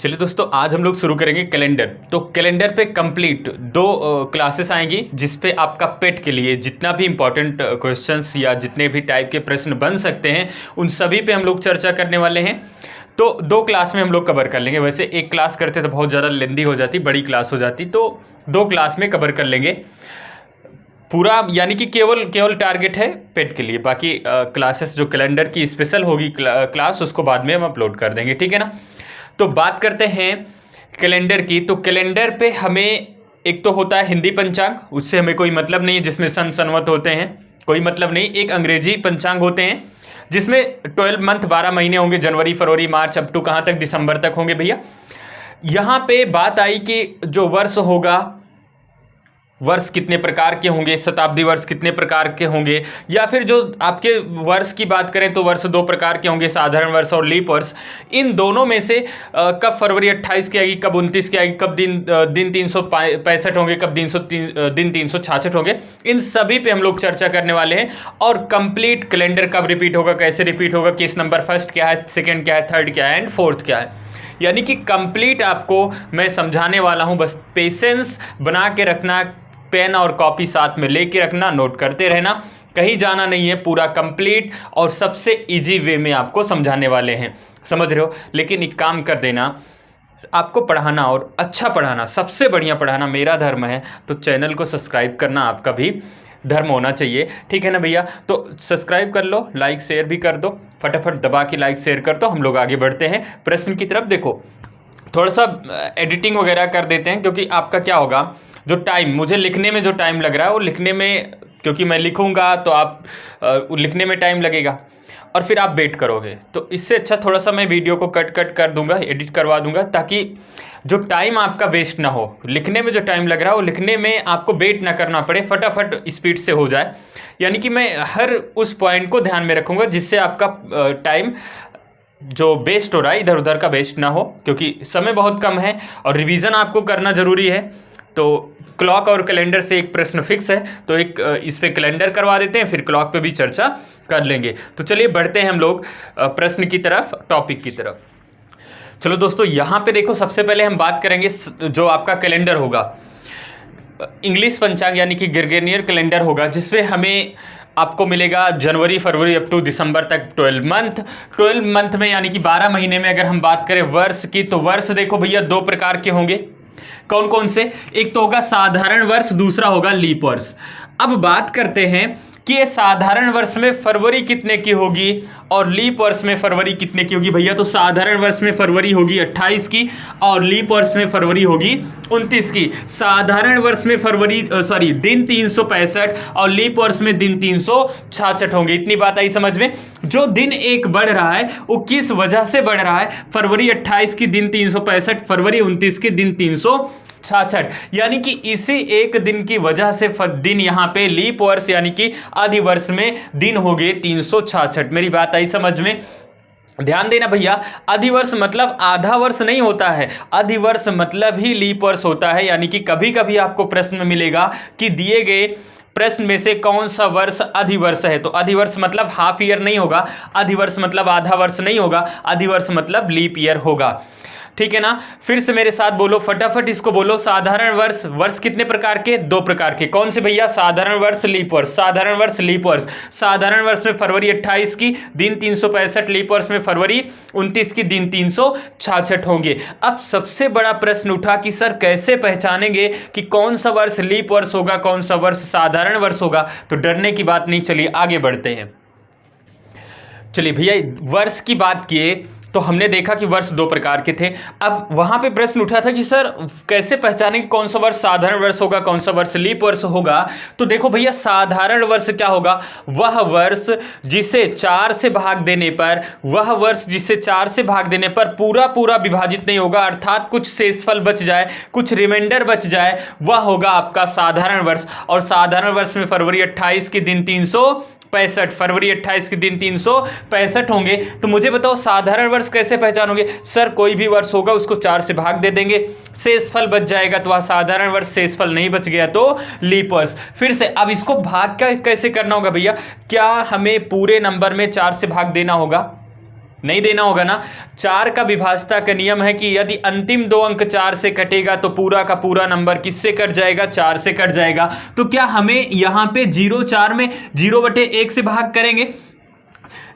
चलिए दोस्तों, आज हम लोग शुरू करेंगे कैलेंडर। तो कैलेंडर पे कंप्लीट 2 क्लासेस आएंगी, जिस पे आपका पेट के लिए जितना भी इंपॉर्टेंट क्वेश्चंस या जितने भी टाइप के प्रश्न बन सकते हैं उन सभी पे हम लोग चर्चा करने वाले हैं। तो 2 क्लास में हम लोग कवर कर लेंगे। वैसे एक क्लास करते तो बहुत ज़्यादा लेंदी हो जाती, बड़ी क्लास हो जाती, तो 2 क्लास में कवर कर लेंगे पूरा। यानी कि केवल टारगेट है पेट के लिए। बाकी क्लासेस जो कैलेंडर की स्पेशल होगी क्लास, उसको बाद में हम अपलोड कर देंगे, ठीक है ना। तो बात करते हैं कैलेंडर की। तो कैलेंडर पे हमें एक तो होता है हिंदी पंचांग, उससे हमें कोई मतलब नहीं है, जिसमें सन सनवत होते हैं, कोई मतलब नहीं। एक अंग्रेजी पंचांग होते हैं जिसमें 12 मंथ 12 महीने होंगे, जनवरी फरवरी मार्च अप टू कहाँ तक, दिसंबर तक होंगे भैया। यहाँ पे बात आई कि जो वर्ष होगा, वर्ष कितने प्रकार के होंगे, शताब्दी वर्ष कितने प्रकार के होंगे, या फिर जो आपके वर्ष की बात करें तो वर्ष 2 प्रकार के होंगे, साधारण वर्ष और लीप वर्ष। इन दोनों में से कब फरवरी 28 की आएगी, कब 29 की आएगी, कब दिन 365 होंगे, कब दिन 366 होंगे, इन सभी पे हम लोग चर्चा करने वाले हैं। और कंप्लीट कैलेंडर कब रिपीट होगा, कैसे रिपीट होगा, किस नंबर फर्स्ट क्या है, सेकेंड क्या है, थर्ड क्या है एंड फोर्थ क्या है, यानी कि कंप्लीट आपको मैं समझाने वाला हूँ। बस पेशेंस बना के रखना, पेन और कॉपी साथ में लेके रखना, नोट करते रहना, कहीं जाना नहीं है। पूरा कंप्लीट और सबसे इजी वे में आपको समझाने वाले हैं, समझ रहे हो। लेकिन एक काम कर देना, आपको पढ़ाना और अच्छा पढ़ाना, सबसे बढ़िया पढ़ाना मेरा धर्म है। तो चैनल को सब्सक्राइब करना आपका भी धर्म होना चाहिए, ठीक है ना भैया। तो सब्सक्राइब कर लो, लाइक शेयर भी कर दो, फटाफट दबा के लाइक शेयर कर दो। हम लोग आगे बढ़ते हैं प्रश्न की तरफ। देखो, थोड़ा सा एडिटिंग वगैरह कर देते हैं, क्योंकि आपका क्या होगा, जो टाइम मुझे लिखने में जो टाइम लग रहा है वो लिखने में, क्योंकि मैं लिखूंगा तो आप लिखने में टाइम लगेगा और फिर आप वेट करोगे। तो इससे अच्छा थोड़ा सा मैं वीडियो को कट कर दूंगा, एडिट करवा दूंगा, ताकि जो टाइम आपका वेस्ट ना हो। लिखने में जो टाइम लग रहा है वो लिखने में आपको वेट ना करना पड़े, फटाफट स्पीड से हो जाए। यानी कि मैं हर उस पॉइंट को ध्यान में रखूँगा, जिससे आपका टाइम जो वेस्ट हो रहा है इधर उधर का वेस्ट ना हो, क्योंकि समय बहुत कम है और रिवीजन आपको करना ज़रूरी है। तो क्लॉक और कैलेंडर से एक प्रश्न फिक्स है, तो एक इस पे कैलेंडर करवा देते हैं, फिर क्लॉक पे भी चर्चा कर लेंगे। तो चलिए बढ़ते हैं हम लोग प्रश्न की तरफ, टॉपिक की तरफ। चलो दोस्तों, यहाँ पे देखो, सबसे पहले हम बात करेंगे जो आपका कैलेंडर होगा, इंग्लिश पंचांग यानी कि ग्रेगोरियन कैलेंडर होगा, जिसमें हमें आपको मिलेगा जनवरी फरवरी अप टू दिसंबर तक 12 मंथ में, यानी कि 12 महीने में। अगर हम बात करें वर्ष की, तो वर्ष देखो भैया 2 प्रकार के होंगे। कौन कौन से? एक तो होगा साधारण वर्ष, दूसरा होगा लीप वर्ष। अब बात करते हैं कि ये साधारण वर्ष में फरवरी कितने की होगी और लीप वर्ष में फरवरी कितने की होगी भैया। तो साधारण वर्ष में फरवरी होगी 28 की और लीप वर्ष में फरवरी होगी 29 की। साधारण वर्ष में दिन 365 और लीप वर्ष में दिन 366 होंगे। इतनी बात आई समझ में। जो दिन एक बढ़ रहा है वो किस वजह से बढ़ रहा है? फरवरी 28 की दिन 365, फरवरी 29 की दिन 366, यानी कि इसी एक दिन की वजह से दिन यहाँ पे लीप वर्ष यानी कि आधि वर्ष में दिन हो गए 366। मेरी बात आई समझ में? ध्यान देना भैया, आधि वर्ष मतलब आधा वर्ष नहीं होता है, आधि वर्ष मतलब ही लीप वर्ष होता है। यानी कि कभी कभी आपको प्रश्न में मिलेगा कि दिए गए प्रश्न में से कौन सा वर्ष आधि वर्ष है। तो आधि वर्ष मतलब हाफ ईयर नहीं होगा, आधि वर्ष मतलब आधा वर्ष नहीं होगा, आधि वर्ष मतलब लीप ईयर होगा, ठीक है ना। फिर से मेरे साथ बोलो, फटाफट इसको बोलो। साधारण वर्ष, वर्ष कितने प्रकार के? 2 प्रकार के। कौन से भैया? साधारण वर्ष, लीप वर्ष। साधारण वर्ष, लीप वर्ष। साधारण वर्ष में फरवरी 28 की दिन 365, लीप वर्ष में फरवरी 29 की दिन 366 होंगे। अब सबसे बड़ा प्रश्न उठा कि सर कैसे पहचानेंगे कि कौन सा वर्ष लीप वर्ष होगा, कौन सा वर्ष साधारण वर्ष होगा? तो डरने की बात नहीं, चलिए आगे बढ़ते हैं। चलिए भैया, वर्ष की बात किए तो हमने देखा कि वर्ष 2 प्रकार के थे। अब वहां पे प्रश्न उठा था कि सर कैसे पहचानें कौन सा वर्ष साधारण वर्ष होगा, कौन सा वर्ष लीप वर्ष होगा? तो देखो भैया, साधारण वर्ष क्या होगा? वह वर्ष जिसे 4 से भाग देने पर पूरा विभाजित नहीं होगा, अर्थात कुछ शेषफल बच जाए, कुछ रिमाइंडर बच जाए, वह होगा आपका साधारण वर्ष। और साधारण वर्ष में फरवरी 28 के दिन 365, फरवरी 28 के दिन 365 होंगे। तो मुझे बताओ साधारण वर्ष कैसे पहचानोगे? सर कोई भी वर्ष होगा उसको 4 से भाग दे देंगे, शेषफल बच जाएगा तो वह साधारण वर्ष, शेषफल नहीं बच गया तो लीप वर्ष। फिर से अब इसको भाग कैसे करना होगा भैया? क्या हमें पूरे नंबर में 4 से भाग देना होगा? नहीं देना होगा ना। 4 का विभाज्यता का नियम है कि यदि अंतिम 2 अंक 4 से कटेगा तो पूरा का पूरा नंबर किससे कट जाएगा, 4 से कट जाएगा। तो क्या हमें यहां पे 0/4 में 0/1 से भाग करेंगे,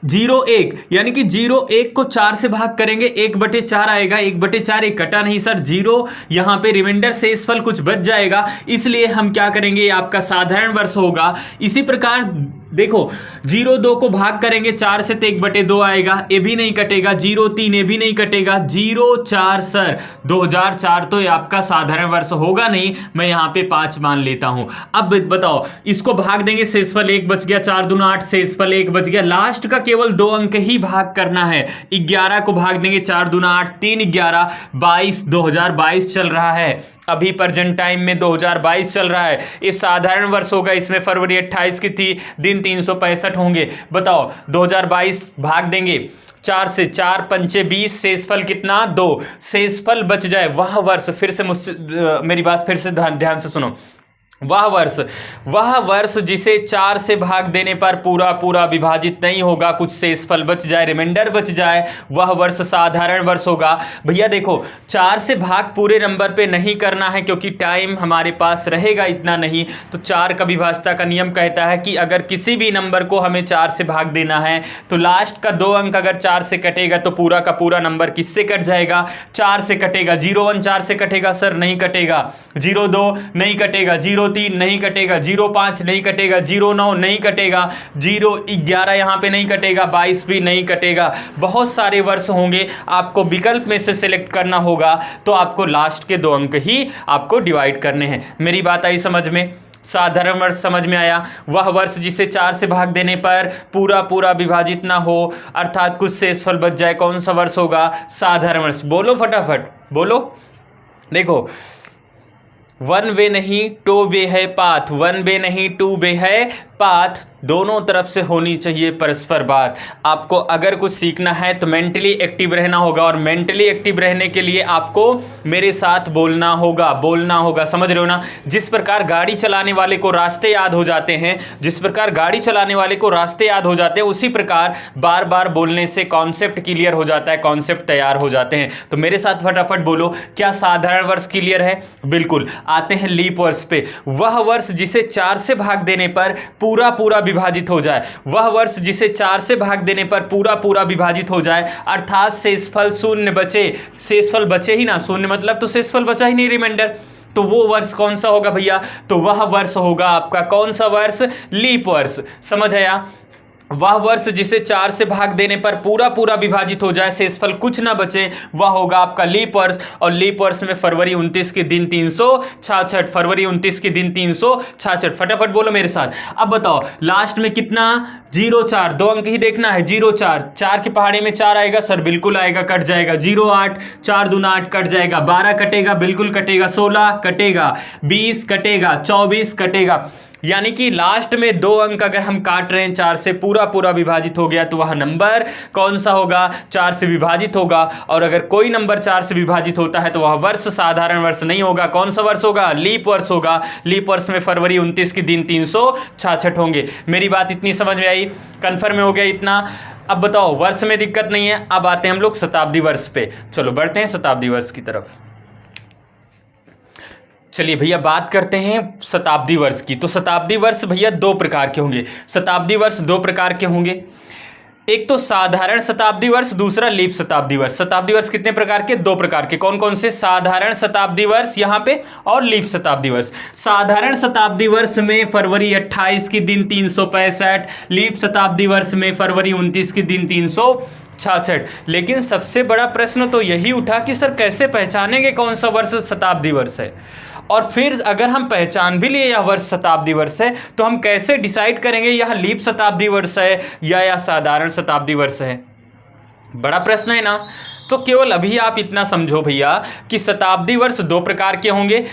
0/1 यानी कि 0/1 को 4 से भाग करेंगे, 1/4 आएगा, 1/4 एक कटा नहीं सर, 0 यहां पे रिमाइंडर शेषफल कुछ बच जाएगा, इसलिए हम क्या करेंगे, आपका साधारण वर्ष होगा। इसी प्रकार देखो 0/2 को भाग करेंगे 4 से तो 1/2 आएगा, ये भी नहीं कटेगा, 0/3 ये भी नहीं कटेगा, 0/4 सर 2004 तो ये आपका साधारण वर्ष होगा नहीं, मैं यहां पे 5 मान लेता हूं। अब बताओ इसको भाग देंगे, शेषफल 1 बच गया, 4 दूना 8, शेषफल 1 बच गया, लास्ट का केवल 2 अंक ही भाग करना है। 11 को भाग देंगे, 4 दूना 8, 3 11 22, 2022 चल रहा है, अभी प्रेजेंट टाइम में 2022 चल रहा है। ये साधारण वर्ष होगा, इसमें फरवरी 28 की थी, दिन 365 होंगे। बताओ 2022 भाग देंगे 4 से, 4 पंचे 20, शेषफल कितना 2, शेषफल बच जाए वह वर्ष, फिर से मुझसे मेरी बात फिर से ध्यान से सुनो, वह वर्ष जिसे 4 से भाग देने पर पूरा पूरा विभाजित नहीं होगा, कुछ शेषफल बच जाए, रिमाइंडर बच जाए, वह वर्ष साधारण वर्ष होगा। भैया देखो 4 से भाग पूरे नंबर पे नहीं करना है क्योंकि टाइम हमारे पास रहेगा इतना नहीं, तो 4 का विभाज्यता का नियम कहता है कि अगर किसी भी नंबर को हमें 4 से भाग देना है तो लास्ट का 2 अंक अगर 4 से कटेगा तो पूरा का पूरा नंबर किससे कट जाएगा, 4 से कटेगा। 0/1 4 से कटेगा सर, नहीं कटेगा। 0/2 नहीं कटेगा, 0/3 नहीं कटेगा, 0/5 नहीं कटेगा, 0/9 नहीं कटेगा, 0/11 यहां पे नहीं कटेगा, 22 भी नहीं कटेगा। बहुत सारे वर्ष होंगे, आपको विकल्प में से सिलेक्ट करना होगा, तो आपको लास्ट के 2 अंक ही आपको डिवाइड करने हैं। मेरी बात आई समझ में, साधारण वर्ष समझ में आया। वह वर्ष जिसे 4 से भाग देने पर पूरा पूरा विभाजित ना हो, अर्थात कुछ शेषफल बच जाए, कौन सा वर्ष होगा, साधारण वर्ष। बोलो फटाफट बोलो। देखो 1 वे नहीं 2 वे है पाथ, 1 वे नहीं 2 वे है पाथ, दोनों तरफ से होनी चाहिए परस्पर बात। आपको अगर कुछ सीखना है तो मेंटली एक्टिव रहना होगा, और मेंटली एक्टिव रहने के लिए आपको मेरे साथ बोलना होगा, समझ रहे हो ना। जिस प्रकार गाड़ी चलाने वाले को रास्ते याद हो जाते हैं, उसी प्रकार बार बार बोलने से कॉन्सेप्ट क्लियर हो जाता है, कॉन्सेप्ट तैयार हो जाते हैं। तो मेरे साथ फटाफट बोलो, क्या साधारण वर्ष क्लियर है? बिल्कुल। आते हैं लीप वर्ष पे। वह वर्ष जिसे 4 से भाग देने पर पूरा पूरा विभाजित हो जाए, वह वर्ष जिसे 4 से भाग देने पर पूरा पूरा विभाजित हो जाए, अर्थात शेषफल शून्य बचे, शेषफल बचे ही ना, शून्य मतलब तो शेषफल बचा ही नहीं, रिमाइंडर, तो वो वर्ष कौन सा होगा भैया, तो वह वर्ष होगा आपका कौन सा वर्ष, लीप वर्ष। समझ आया? वह वर्ष जिसे 4 से भाग देने पर पूरा पूरा विभाजित हो जाए, शेषफल कुछ ना बचे, वह होगा आपका लीप वर्ष। और लीप वर्ष में फरवरी 29 के दिन 366, फरवरी 29 के दिन 366। फटाफट बोलो मेरे साथ। अब बताओ लास्ट में कितना, 0/4, 2 अंक ही देखना है, 0/4, 4 के पहाड़े में 4 आएगा सर, बिल्कुल आएगा, कट जाएगा। 0/8, 4 दूना 8 कट जाएगा, 12 कटेगा, बिल्कुल कटेगा, 16 कटेगा, 20 कटेगा, 24 कटेगा। यानी कि लास्ट में 2 अंक अगर हम काट रहे हैं 4 से पूरा पूरा विभाजित हो गया, तो वह नंबर कौन सा होगा, 4 से विभाजित होगा। और अगर कोई नंबर 4 से विभाजित होता है तो वह वर्ष साधारण वर्ष नहीं होगा, कौन सा वर्ष होगा, लीप वर्ष होगा। लीप वर्ष में फरवरी 29 के दिन 366 होंगे। मेरी बात इतनी समझ में आई, कन्फर्म हो गया इतना? अब बताओ वर्ष में दिक्कत नहीं है। अब आते हैं हम लोग शताब्दी वर्ष पे, चलो बढ़ते हैं शताब्दी वर्ष की तरफ। चलिए भैया बात करते हैं शताब्दी वर्ष की। तो शताब्दी वर्ष भैया 2 प्रकार के होंगे, शताब्दी वर्ष 2 प्रकार के होंगे, एक तो साधारण शताब्दी वर्ष, दूसरा लीप शताब्दी वर्ष। शताब्दी वर्ष कितने प्रकार के, 2 प्रकार के। कौन कौन से, साधारण शताब्दी वर्ष यहाँ पे और लीप शताब्दी वर्ष। साधारण शताब्दी वर्ष में फरवरी 28 के दिन 365, लीप शताब्दी वर्ष में फरवरी 29 के दिन 366। लेकिन सबसे बड़ा प्रश्न तो यही उठा कि सर कैसे पहचानेंगे कौन सा वर्ष शताब्दी वर्ष है, और फिर अगर हम पहचान भी लिए यह वर्ष शताब्दी वर्ष है तो हम कैसे डिसाइड करेंगे यह लीप शताब्दी वर्ष है या साधारण शताब्दी वर्ष है? बड़ा प्रश्न है ना। तो केवल अभी आप इतना समझो भैया कि शताब्दी वर्ष 2 प्रकार के होंगे,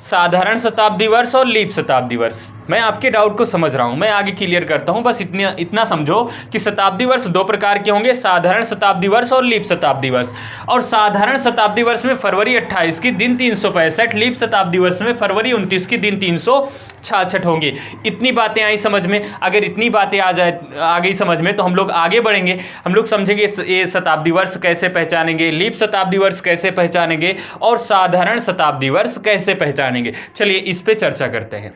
साधारण शताब्दी वर्ष और लीप शताब्दी वर्ष। मैं आपके डाउट को समझ रहा हूं, मैं आगे क्लियर करता हूं। बस इतना समझो कि शताब्दी वर्ष दो प्रकार के होंगे, साधारण शताब्दी वर्ष और लीप शताब्दी वर्ष। और साधारण शताब्दी वर्ष में फरवरी 28 की दिन 365, लीप शताब्दी वर्ष में फरवरी 29 की दिन 366 होंगे। इतनी बातें आई समझ में? अगर इतनी बातें आ गई समझ में तो हम लोग आगे बढ़ेंगे। हम लोग समझेंगे ये शताब्दी वर्ष कैसे पहचानेंगे, लीप शताब्दी वर्ष कैसे पहचानेंगे और साधारण शताब्दी वर्ष कैसे पहचानेंगे। चलिए इस पे चर्चा करते हैं।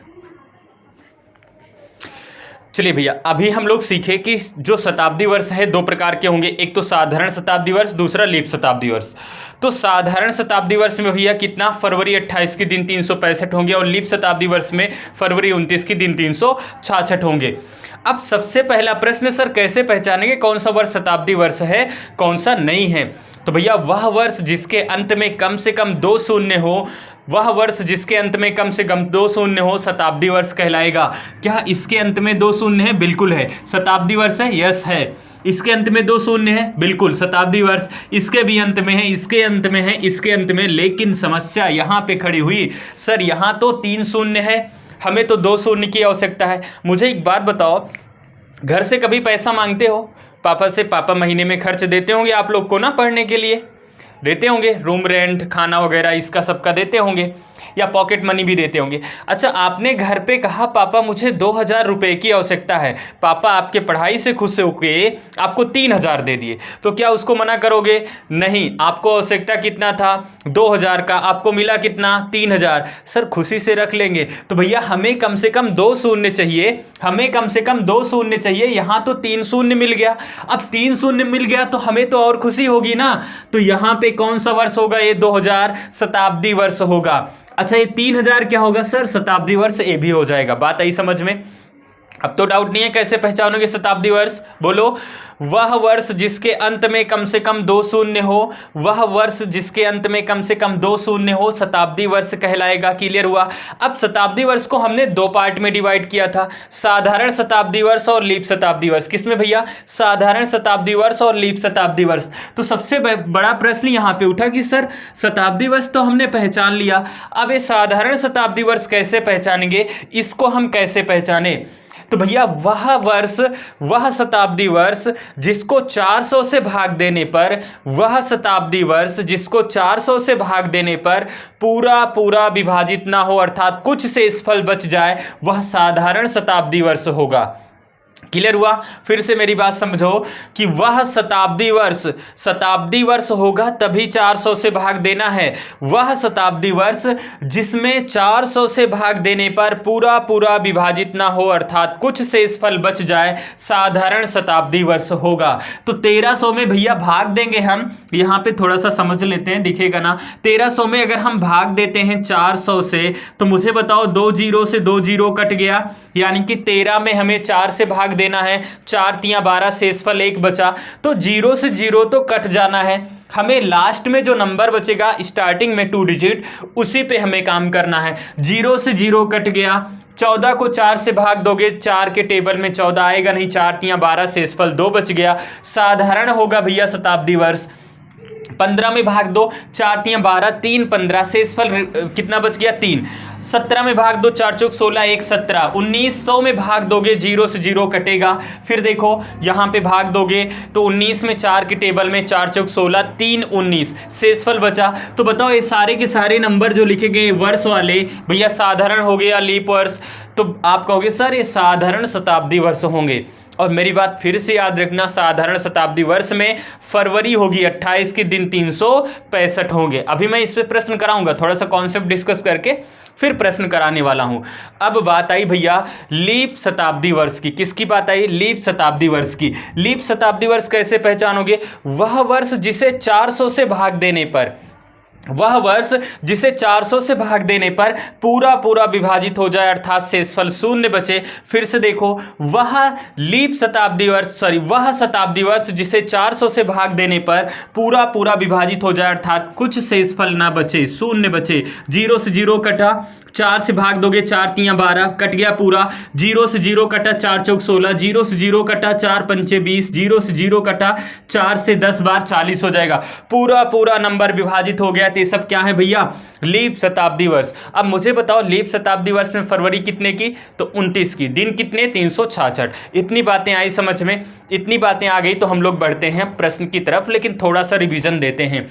चलिए भैया, अभी हम लोग सीखे कि जो शताब्दी वर्ष है दो प्रकार के होंगे, एक तो साधारण शताब्दी वर्ष, दूसरा लीप शताब्दी वर्ष। तो साधारण शताब्दी वर्ष में भैया कितना, फरवरी 28 की दिन 365 होंगे और लीप शताब्दी वर्ष में फरवरी 29 की दिन 366 होंगे। अब सबसे पहला प्रश्न, सर कैसे पहचानेंगे कौन सा वर्ष शताब्दी वर्ष है कौन सा नहीं है? तो भैया वह वर्ष जिसके अंत में कम से कम 2 शून्य हो, वह वर्ष जिसके अंत में कम से कम 2 शून्य हो शताब्दी वर्ष कहलाएगा। क्या इसके अंत में 2 शून्य है? बिल्कुल है। शताब्दी वर्ष है? यस है। इसके अंत में 2 शून्य है? बिल्कुल शताब्दी वर्ष। इसके भी अंत में है, इसके अंत में है, इसके अंत में। लेकिन समस्या यहाँ पे खड़ी हुई, सर यहाँ तो 3 शून्य है, हमें तो 2 शून्य की आवश्यकता है। मुझे एक बात बताओ, घर से कभी पैसा मांगते हो पापा से? पापा महीने में खर्च देते होंगे आप लोग को ना, पढ़ने के लिए देते होंगे, रूम रेंट, खाना वगैरह इसका सबका देते होंगे, या पॉकेट मनी भी देते होंगे। अच्छा, आपने घर पे कहा पापा मुझे 2000 रुपये की आवश्यकता है, पापा आपके पढ़ाई से खुश होके आपको 3000 दे दिए, तो क्या उसको मना करोगे? नहीं। आपको आवश्यकता कितना था? 2000 का, आपको मिला कितना? 3000। सर खुशी से रख लेंगे। तो भैया हमें कम से कम 2 शून्य चाहिए, हमें कम से कम 2 शून्य चाहिए। यहाँ तो 3 शून्य मिल गया। अब 3 शून्य मिल गया तो हमें तो और खुशी होगी ना। तो यहाँ पे कौन सा वर्ष होगा? ये 2000 शताब्दी वर्ष होगा। अच्छा, ये 3000 क्या होगा? सर शताब्दी वर्ष ए भी हो जाएगा। बात आई समझ में? अब तो डाउट नहीं है, कैसे पहचानोगे शताब्दी वर्ष? बोलो। वह वर्ष जिसके अंत में कम से कम 2 शून्य हो, वह वर्ष जिसके अंत में कम से कम 2 शून्य हो शताब्दी वर्ष कहलाएगा। क्लियर हुआ? अब शताब्दी वर्ष को हमने 2 पार्ट में डिवाइड किया था, साधारण शताब्दी वर्ष और लीप शताब्दी वर्ष। किसमें भैया? साधारण शताब्दी वर्ष और लीप शताब्दी वर्ष। तो सबसे बड़ा प्रश्न यहाँ पे उठा कि सर शताब्दी वर्ष तो हमने पहचान लिया, अब ये साधारण शताब्दी वर्ष कैसे पहचानेंगे, इसको हम कैसे पहचाने? तो भैया वह वर्ष, वह शताब्दी वर्ष जिसको 400 से भाग देने पर, वह शताब्दी वर्ष जिसको 400 से भाग देने पर पूरा विभाजित ना हो, अर्थात कुछ शेषफल बच जाए, वह साधारण शताब्दी वर्ष होगा। क्लियर हुआ? फिर से मेरी बात समझो कि वह शताब्दी वर्ष होगा तभी 400 से भाग देना है। वह शताब्दी वर्ष जिसमें 400 से भाग देने पर पूरा विभाजित ना हो, अर्थात कुछ शेषफल बच जाए, साधारण शताब्दी वर्ष होगा। तो 1300 में भैया भाग देंगे हम, यहाँ पे थोड़ा सा समझ लेते हैं, दिखेगा ना। 1300 में अगर हम भाग देते हैं 400 से, तो मुझे बताओ 2 जीरो से 2 जीरो कट गया, यानी कि 13 में हमें 4 से भाग देना है, 4 तिया 12, शेषफल 1 बचा। तो 0 से 0 तो कट जाना है, हमें लास्ट में जो नंबर बचेगा स्टार्टिंग में 2 डिजिट, उसी पे हमें काम करना है। 0 से 0 कट गया, 14 को 4 से भाग दोगे, 4 के टेबल में 14 आएगा नहीं, 4 तिया 12, शेषफल 2 बच गया, साधारण होगा भैया शताब्दी वर्ष। 15 में भाग दो, 4 तिया 12, 3 15, शेषफल कितना बच गया? 3। 17 में भाग दो, 4 चौक 16, 1 17। 1900 में भाग दोगे, 0 से 0 कटेगा। फिर देखो यहाँ पे भाग दोगे तो 19 में 4 के टेबल में 4 चौक 16, 3 19, शेषफल बचा। तो बताओ ये सारे के सारे नंबर जो लिखे गए वर्ष वाले भैया साधारण हो गए या लीप वर्ष? तो आप कहोगे सर ये साधारण शताब्दी वर्ष होंगे। और मेरी बात फिर से याद रखना, साधारण शताब्दी वर्ष में फरवरी होगी 28 के दिन 365 होंगे। अभी मैं इस पे प्रश्न कराऊंगा, थोड़ा सा कॉन्सेप्ट डिस्कस करके फिर प्रश्न कराने वाला हूं। अब बात आई भैया लीप शताब्दी वर्ष की। किसकी बात आई? लीप शताब्दी वर्ष की। लीप शताब्दी वर्ष कैसे पहचानोगे? वह वर्ष जिसे 400 से भाग देने पर, वह वर्ष जिसे 400 से भाग देने पर पूरा विभाजित हो जाए, अर्थात शेषफल 0 बचे। फिर से देखो, वह लीप शताब्दी वर्ष, वह शताब्दी वर्ष जिसे 400 से भाग देने पर पूरा विभाजित हो जाए, अर्थात कुछ शेषफल ना बचे, 0 बचे। 0 से 0 कटा, 4 से भाग दोगे, 4 तिया 12, कट गया पूरा। 0 से 0 कटा, 4 चौक 16, 0 से 0 कटा, 4 पंचे 20, 0 से 0 कटा, 4 से 10 बार 40 हो जाएगा। पूरा नंबर विभाजित हो गया, तो ये सब क्या है भैया, लीप शताब्दी वर्ष। अब मुझे बताओ लीप शताब्दी वर्ष में फरवरी कितने की, तो 29 की, दिन कितने 366। इतनी बातें आई समझ में, इतनी बातें आ गई तो हम लोग बढ़ते हैं प्रश्न की तरफ, लेकिन थोड़ा सा रिवीजन देते हैं।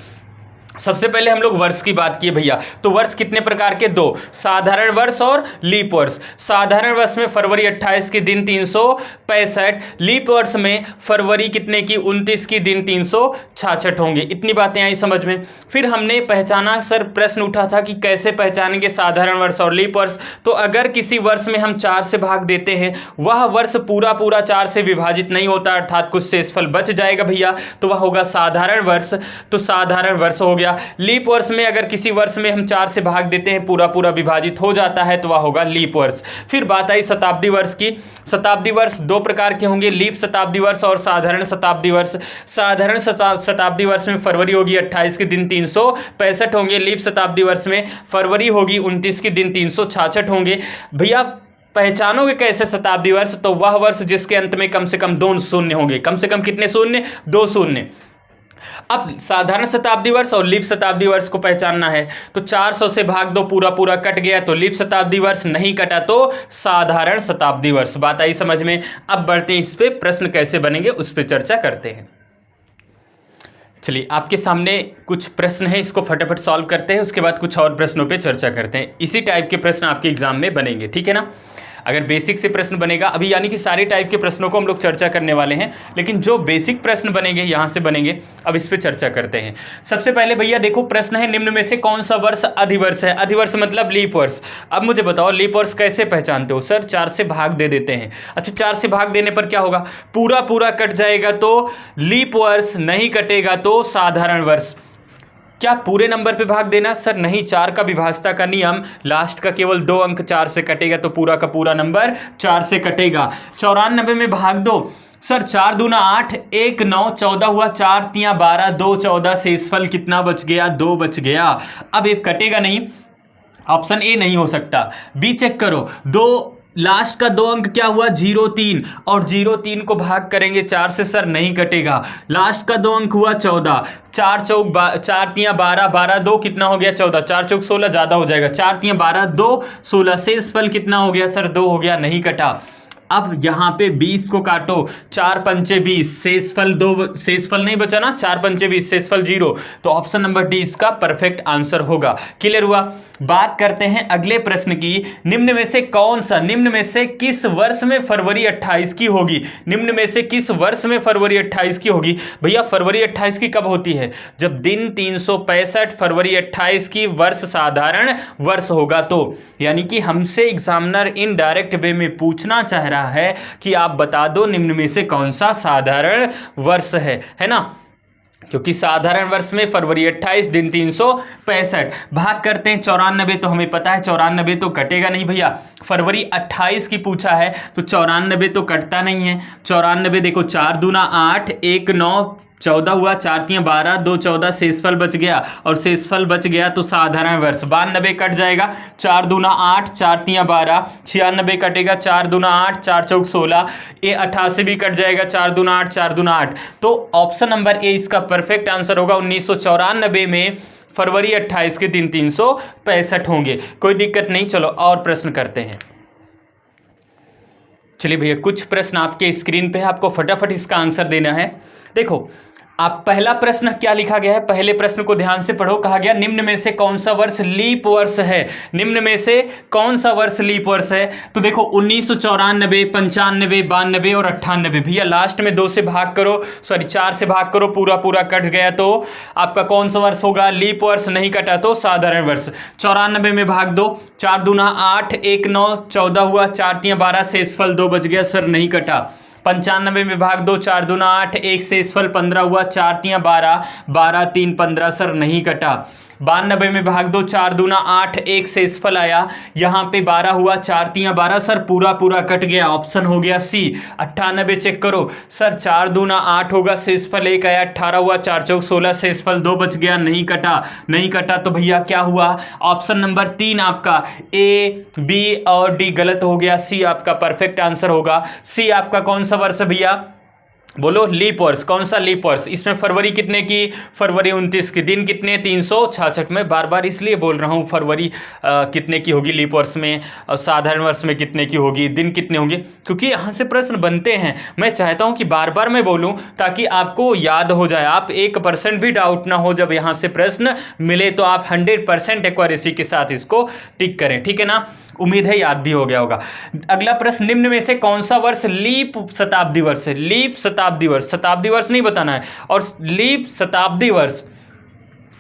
सबसे पहले हम लोग वर्ष की बात किए भैया, तो वर्ष कितने प्रकार के, दो, साधारण वर्ष और लीप वर्ष। साधारण वर्ष में फरवरी 28 की, दिन 365, लीप वर्ष में फरवरी कितने की, 29 की, दिन 366 होंगे। इतनी बातें आई समझ में। फिर हमने पहचाना, सर प्रश्न उठा था कि कैसे पहचानेंगे साधारण वर्ष और लीप वर्ष। तो अगर किसी वर्ष में हम 4 से भाग देते हैं, वह वर्ष पूरा पूरा 4 से विभाजित नहीं होता, अर्थात कुछ शेषफल बच जाएगा भैया, तो वह होगा साधारण वर्ष। तो साधारण वर्ष हो गया। लीप वर्ष में अगर किसी वर्ष में हम 4 से भाग देते हैं, पूरा पूरा विभाजित हो जाता है, तो वह होगा लीप वर्ष। फिर बात आई शताब्दी वर्ष की। शताब्दी वर्ष दो प्रकार के होंगे, लीप शताब्दी वर्ष और साधारण शताब्दी वर्ष। साधारण शताब्दी वर्ष में फरवरी होगी 28 के, दिन 365 होंगे। लीप शताब्दी वर्ष में फरवरी होगी 29 के, दिन 366 होंगे। भैया पहचानोगे कैसे शताब्दी वर्ष, तो वह वर्ष जिसके अंत में कम से कम 2 शून्य होंगे। कम से कम कितने शून्य, 2 शून्य। अब साधारण शताब्दी वर्ष और लीप शताब्दी वर्ष को पहचानना है, तो 400 से भाग दो, पूरा पूरा कट गया तो लीप शताब्दी वर्ष, नहीं कटा तो साधारण शताब्दी वर्ष। बात आई समझ में। अब बढ़ते हैं इस पे, प्रश्न कैसे बनेंगे उस पे चर्चा करते हैं। चलिए आपके सामने कुछ प्रश्न है, इसको फटाफट सॉल्व करते हैं, उसके बाद कुछ और प्रश्नों पे चर्चा करते हैं। इसी टाइप के प्रश्न आपके एग्जाम में बनेंगे, ठीक है ना। अगर बेसिक से प्रश्न बनेगा, अभी यानी कि सारे टाइप के प्रश्नों को हम लोग चर्चा करने वाले हैं, लेकिन जो बेसिक प्रश्न बनेंगे यहाँ से बनेंगे। अब इस पे चर्चा करते हैं। सबसे पहले भैया देखो प्रश्न है, निम्न में से कौन सा वर्ष अधिवर्ष है। अधिवर्ष मतलब लीप वर्ष। अब मुझे बताओ लीप वर्ष कैसे पहचानते हो। सर 4 से भाग दे देते हैं। अच्छा 4 से भाग देने पर क्या होगा, पूरा पूरा कट जाएगा तो लीप वर्ष, नहीं कटेगा तो साधारण वर्ष। क्या पूरे नंबर पे भाग देना, सर नहीं, 4 का विभाजता का नियम, लास्ट का केवल 2 अंक 4 से कटेगा तो पूरा का पूरा नंबर 4 से कटेगा। 94 में भाग दो, सर 4 दूना 8, 1 9, 14 हुआ, 4 तियां 12, 2 14, शेषफल कितना बच गया, 2 बच गया। अब ये कटेगा नहीं, ऑप्शन ए नहीं हो सकता। बी चेक करो, 2 लास्ट का 2 अंक क्या हुआ, 0-3, और 0-3 को भाग करेंगे 4 से, सर नहीं कटेगा। लास्ट का 2 अंक हुआ 14, 4 चौक 4 तियां 12, 12 2 कितना हो गया 14, 4 चौक 16 ज़्यादा हो जाएगा, 4 तियां 12, 2 16, शेषफल कितना हो गया सर 2 हो गया, नहीं कटा। अब यहाँ पे 20 को काटो, 4 पंचे 20, शेषफल 2, शेषफल नहीं बचा ना, 4 पंचे 20, शेषफल 0, तो ऑप्शन नंबर डी इसका परफेक्ट आंसर होगा। क्लियर हुआ। बात करते हैं अगले प्रश्न की, निम्न में से कौन सा, निम्न में से किस वर्ष में फरवरी 28 की होगी। निम्न में से किस वर्ष में फरवरी 28 की होगी। भैया फरवरी 28 की कब होती है, जब दिन 365, फरवरी 28 की वर्ष साधारण वर्ष होगा। तो यानी कि हमसे एग्जामिनर इनडायरेक्ट वे में पूछना चाह रहा है कि आप बता दो निम्न में से कौन सा साधारण वर्ष है ना, क्योंकि साधारण वर्ष में फरवरी 28, दिन 365। भाग करते हैं 94, तो हमें पता है 94 तो कटेगा नहीं भैया। फरवरी 28 की पूछा है तो 94 तो कटता नहीं है। 94 देखो, 4 दूना 8, 1 9, 14 हुआ, 4 तियां 12, 2 14, शेषफल बच गया, और शेषफल बच गया तो साधारण वर्ष। 92 कट जाएगा, 4 दूना 8, 4 तियां 12, 96 कटेगा, 4 दूना 8, 4 चौक 16, ये 88 भी कट जाएगा, 4 दूना 8, 4 दूना 8। तो ऑप्शन नंबर ए इसका परफेक्ट आंसर होगा। 1994 में फरवरी 28 के दिन 365 होंगे। कोई दिक्कत नहीं, चलो और प्रश्न करते हैं। चलिए भैया कुछ प्रश्न आपके स्क्रीन पे है, आपको फटाफट इसका आंसर देना है। देखो आप पहला प्रश्न क्या लिखा गया है, पहले प्रश्न को ध्यान से पढ़ो। कहा गया निम्न में से कौन सा वर्ष लीप वर्ष है। निम्न में से कौन सा वर्ष लीप वर्ष है, तो देखो 1994, 95, 92 और 98। भैया लास्ट में 2 से भाग करो, सॉरी 4 से भाग करो, पूरा पूरा कट गया तो आपका कौन सा वर्ष होगा, लीप वर्ष, नहीं कटा तो साधारण वर्ष। 94 में भाग दो, 4 दूना 8, 1 9, 14 हुआ, 4 तियां 12, शेषफल 2 बच गया, सर नहीं कटा। 95 में भाग दो, 4 दूना 8, 1 शेषफल 15 हुआ, 4 तियां 12, 12 3 15, सर नहीं कटा। 92 में भाग दो, 4 दूना 8, 1 शेषफल आया, यहाँ पे 12 हुआ, 4 तियां 12, सर पूरा पूरा कट गया, ऑप्शन हो गया सी। 98 चेक करो, सर 4 दूना 8 होगा, शेषफल 1 आया, 18 हुआ, 4 चौक 16, शेषफल 2 बच गया, नहीं कटा। नहीं कटा तो भैया क्या हुआ, ऑप्शन नंबर 3 आपका ए, बी और डी गलत हो गया, सी आपका परफेक्ट आंसर होगा। सी आपका कौन सा वर्ष है भैया, बोलो लीप वर्ष, कौन सा लीप वर्ष? इसमें फरवरी कितने की? फरवरी 29 की। दिन कितने? 366। मैं बार बार इसलिए बोल रहा हूँ फरवरी कितने की होगी लीप वर्ष में, और साधारण वर्ष में कितने की होगी, दिन कितने होंगे, क्योंकि यहाँ से प्रश्न बनते हैं। मैं चाहता हूँ कि बार बार मैं बोलूँ ताकि आपको याद हो जाए, आप 1% भी डाउट ना हो, जब यहाँ से प्रश्न मिले तो आप 100% एक्यूरेसी के साथ इसको टिक करें, ठीक है ना? उम्मीद है याद भी हो गया होगा। अगला प्रश्न, निम्न में से कौन सा वर्ष लीप शताब्दी वर्ष है? लीप शताब्दी वर्ष, शताब्दी वर्ष नहीं बताना है, और लीप शताब्दी वर्ष।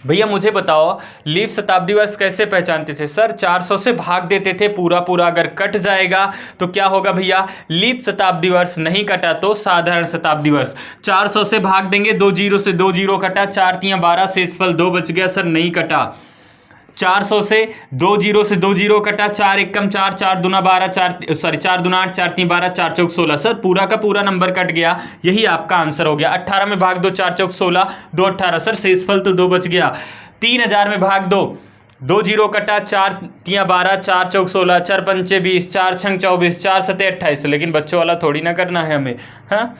भैया मुझे बताओ, लीप शताब्दी वर्ष कैसे पहचानते थे? सर 400 से भाग देते थे, पूरा पूरा अगर कट जाएगा तो क्या होगा भैया? लीप शताब्दी वर्ष। नहीं कटा तो साधारण शताब्दी वर्ष। 400 से भाग देंगे, 2 जीरो से 2 जीरो कटा, 4 तियां 12, शेषफल 2 बच गया। सर नहीं कटा। 400 से 2 जीरो से 2 जीरो कटा, 4 एकम 4, 4 दूना 12, 4 दूना 8, 4 तीन 12, 4 चौक 16। सर पूरा का पूरा नंबर कट गया, यही आपका आंसर हो गया। 18 में भाग दो, 4 चौक 16, 2 18। सर शेषफल तो 2 बच गया। 3000 में भाग दो, 2 जीरो कटा, 4 तियां 12, 4 चौक 16, 4 पंचे 20, 4 छंग 24, 4 सते 28। लेकिन बच्चों वाला थोड़ी ना करना है हमें, हाँ?